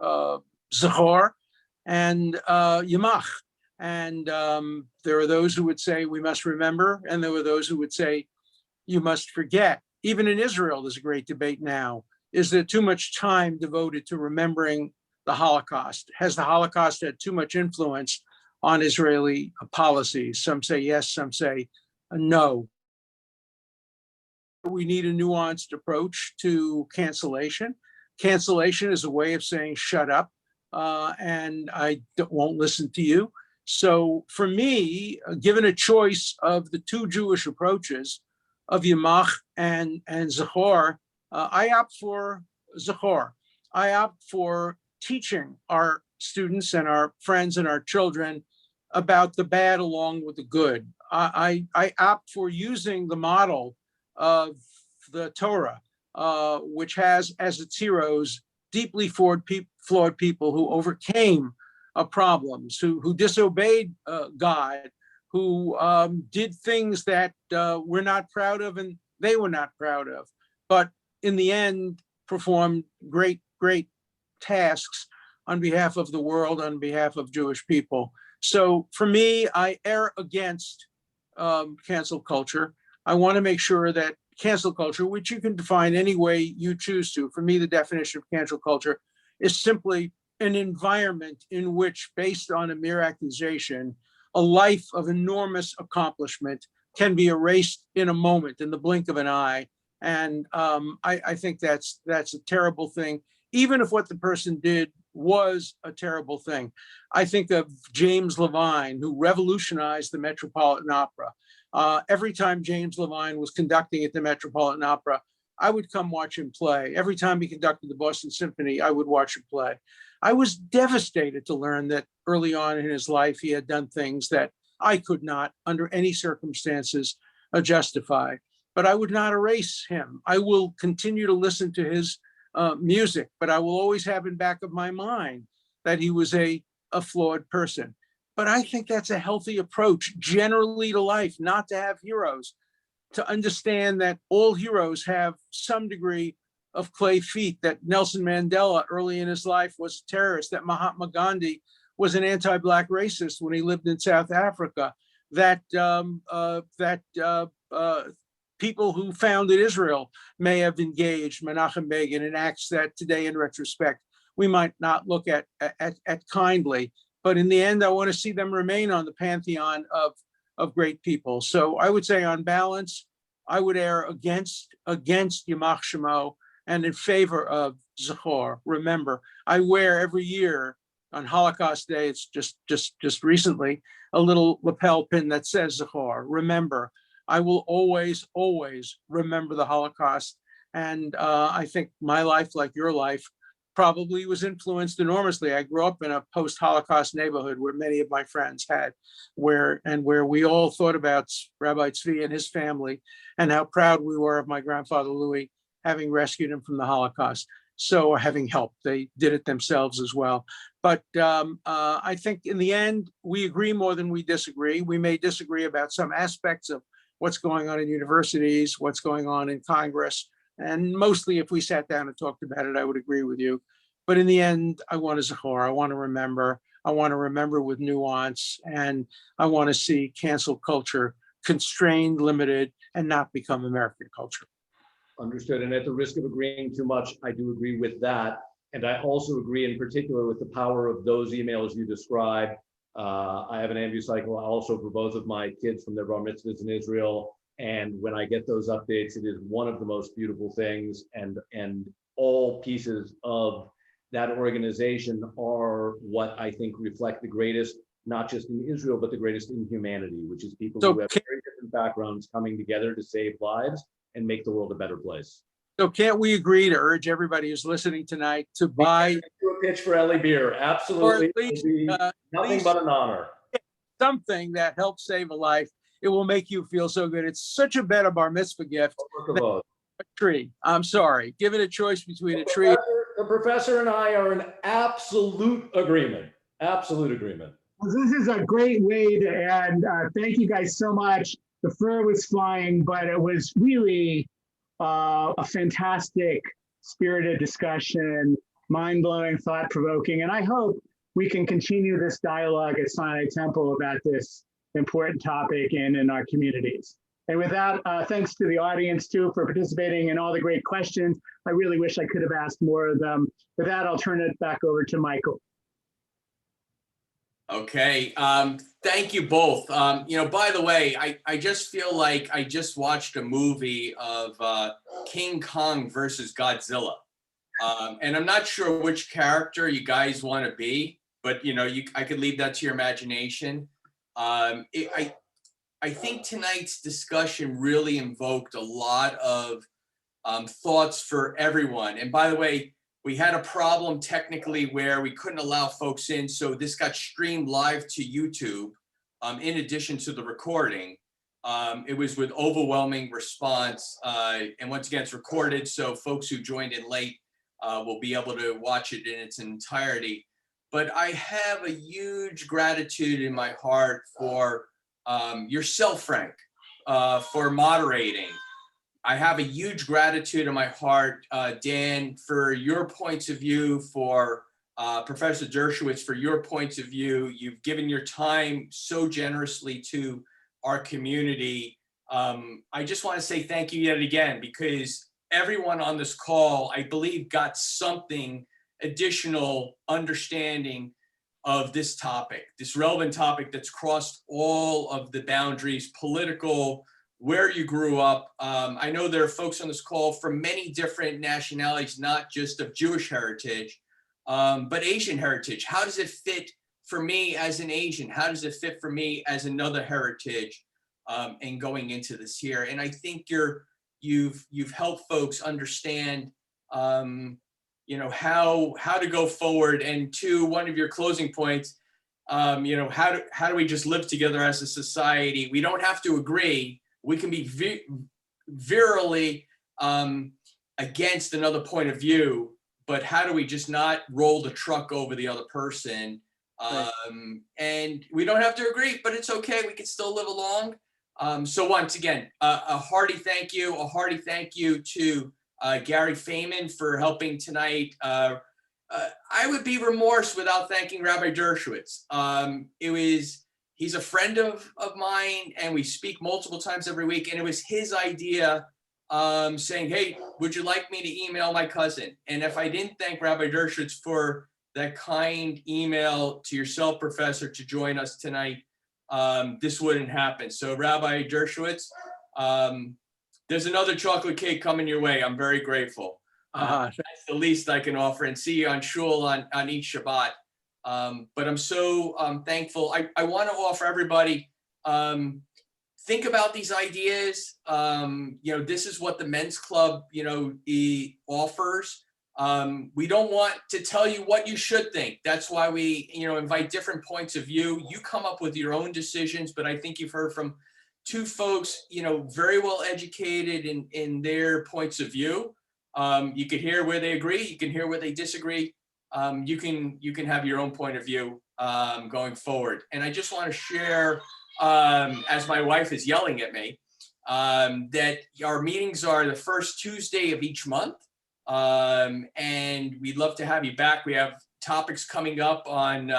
Zachor and Yamach. And there are those who would say we must remember, and there were those who would say you must forget. Even in Israel, there's a great debate now. Is there too much time devoted to remembering the Holocaust? Has the Holocaust had too much influence on Israeli policies? Some say yes, some say no. We need a nuanced approach to cancellation. Cancellation is a way of saying shut up and I won't listen to you. So for me, given a choice of the two Jewish approaches of Yamach and Zachor, I opt for Zachor. I opt for teaching our students and our friends and our children about the bad along with the good. I opt for using the model of the Torah, which has as its heroes deeply flawed people who overcame problems, who disobeyed God, who did things that we're not proud of and they were not proud of, but in the end performed great tasks on behalf of the world, on behalf of Jewish people. So for me, I err against cancel culture. I want to make sure that cancel culture, which you can define any way you choose to, for me, the definition of cancel culture is simply an environment in which, based on a mere accusation, a life of enormous accomplishment can be erased in a moment, in the blink of an eye. And I think that's a terrible thing, even if what the person did was a terrible thing. I think of James Levine, who revolutionized the Metropolitan Opera. Every time James Levine was conducting at the Metropolitan Opera, I would come watch him play. Every time he conducted the Boston Symphony, I would watch him play. I was devastated to learn that early on in his life, he had done things that I could not, under any circumstances, justify. But I would not erase him. I will continue to listen to his music, but I will always have in back of my mind that he was a flawed person. But I think that's a healthy approach generally to life, not to have heroes, to understand that all heroes have some degree of clay feet, that Nelson Mandela early in his life was a terrorist, that Mahatma Gandhi was an anti-Black racist when he lived in South Africa, that people who founded Israel may have engaged Menachem Begin in acts that today, in retrospect, we might not look at kindly. But in the end, I want to see them remain on the pantheon of great people. So I would say, on balance, I would err against Yamach Shemo and in favor of Zachor. Remember, I wear every year on Holocaust Day, it's just recently, a little lapel pin that says Zachor. Remember, I will always remember the Holocaust. And I think my life, like your life, probably was influenced enormously. I grew up in a post-Holocaust neighborhood where many of my friends had, where we all thought about Rabbi Tzvi and his family and how proud we were of my grandfather Louis, having rescued him from the Holocaust. So, having helped, they did it themselves as well. But I think in the end, we agree more than we disagree. We may disagree about some aspects of what's going on in universities, what's going on in Congress. And mostly, if we sat down and talked about it, I would agree with you. But in the end, I want to Zachor. I want to remember. I want to remember with nuance. And I want to see cancel culture constrained, limited, and not become American culture. Understood. And at the risk of agreeing too much, I do agree with that. And I also agree in particular with the power of those emails you described. I have an ambu-cycle also for both of my kids from their bar mitzvahs in Israel. And when I get those updates, it is one of the most beautiful things. And all pieces of that organization are what I think reflect the greatest, not just in Israel, but the greatest in humanity, which is people who have very different backgrounds coming together to save lives and make the world a better place. So can't we agree to urge everybody who's listening tonight to buy a pitch for Ellie Beer? Absolutely. Or at least, Nothing but an honor. Something that helps save a life. It will make you feel so good. It's such a better bar mitzvah gift. A tree. I'm sorry. Give it a choice between a tree. The professor and I are in absolute agreement. Absolute agreement. Well, this is a great way to end. Thank you guys so much. The fur was flying, but it was really a fantastic, spirited discussion, mind-blowing, thought-provoking, and I hope we can continue this dialogue at Sinai Temple about this important topic and in our communities. And with that, thanks to the audience too for participating in all the great questions. I really wish I could have asked more of them. With that, I'll turn it back over to Michael. Okay, thank you both. By the way, I just feel like I just watched a movie of King Kong versus Godzilla. And I'm not sure which character you guys want to be, but I could leave that to your imagination. I think tonight's discussion really invoked a lot of thoughts for everyone. And by the way, we had a problem technically where we couldn't allow folks in, so this got streamed live to YouTube in addition to the recording. It was with overwhelming response, and once again, it's recorded, so folks who joined in late will be able to watch it in its entirety. But I have a huge gratitude in my heart for yourself, Frank, for moderating. I have a huge gratitude in my heart, Dan, for your points of view, for Professor Dershowitz, for your points of view. You've given your time so generously to our community. I just want to say thank you yet again, because everyone on this call, I believe, got something additional understanding of this topic, this relevant topic that's crossed all of the boundaries, political, where you grew up. I know there are folks on this call from many different nationalities, not just of Jewish heritage, but Asian heritage. How does it fit for me as an Asian? How does it fit for me as another heritage? And going into this here, and I think you've helped folks understand, how to go forward. And to one of your closing points, how do we just live together as a society? We don't have to agree. We can be virally against another point of view, but how do we just not roll the truck over the other person? Right. And we don't have to agree, but it's okay. We can still live along. So once again, a hearty thank you to Gary Feynman for helping tonight. I would be remorse without thanking Rabbi Dershowitz. He's a friend of mine, and we speak multiple times every week, and it was his idea saying, hey, would you like me to email my cousin? And if I didn't thank Rabbi Dershowitz for that kind email to yourself, Professor, to join us tonight, this wouldn't happen. So Rabbi Dershowitz, there's another chocolate cake coming your way. I'm very grateful. That's the least I can offer, and see you on shul on each Shabbat. But I'm so thankful. I want to offer everybody, think about these ideas. This is what the men's club, offers. We don't want to tell you what you should think. That's why we, invite different points of view. You come up with your own decisions, but I think you've heard from two folks, very well educated in their points of view. You can hear where they agree. You can hear where they disagree. You can have your own point of view going forward. And I just want to share, as my wife is yelling at me, that our meetings are the first Tuesday of each month. And we'd love to have you back. We have topics coming up on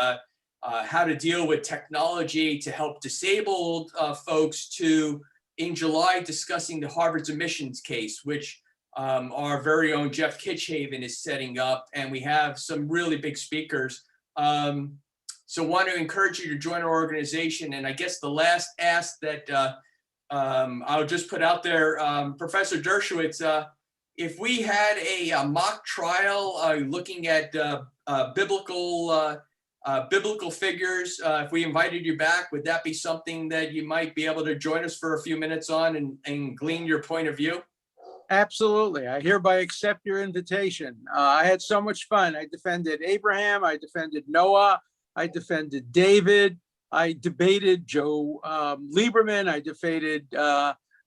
how to deal with technology to help disabled folks, to, in July, discussing the Harvard's emissions case, which our very own Jeff Kitchhaven is setting up, and we have some really big speakers. So want to encourage you to join our organization. And I guess the last ask that I'll just put out there, Professor Dershowitz, if we had a mock trial looking at biblical figures, if we invited you back, would that be something that you might be able to join us for a few minutes on and glean your point of view? Absolutely. I hereby accept your invitation. I had so much fun. I defended Abraham. I defended Noah. I defended David. I debated Joe Lieberman. I debated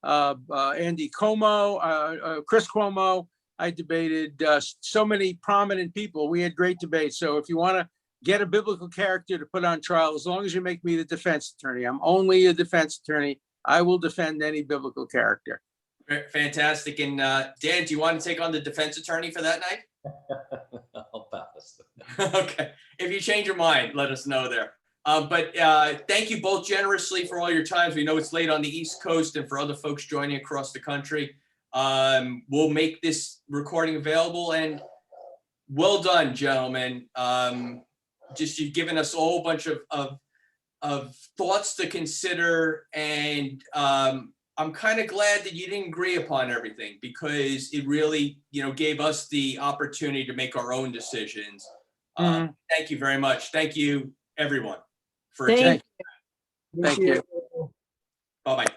Andy Cuomo, Chris Cuomo. I debated so many prominent people. We had great debates. So if you want to get a biblical character to put on trial, as long as you make me the defense attorney, I'm only a defense attorney. I will defend any biblical character. Fantastic. And Dan, do you want to take on the defense attorney for that night? I'll pass. Okay. If you change your mind, let us know there. But thank you both generously for all your times. We know it's late on the East Coast, and for other folks joining across the country. We'll make this recording available, and well done, gentlemen. Just you've given us a whole bunch of thoughts to consider, and I'm kind of glad that you didn't agree upon everything, because it really, gave us the opportunity to make our own decisions. Thank you very much. Thank you, everyone, for attending. Thank you. Bye-bye.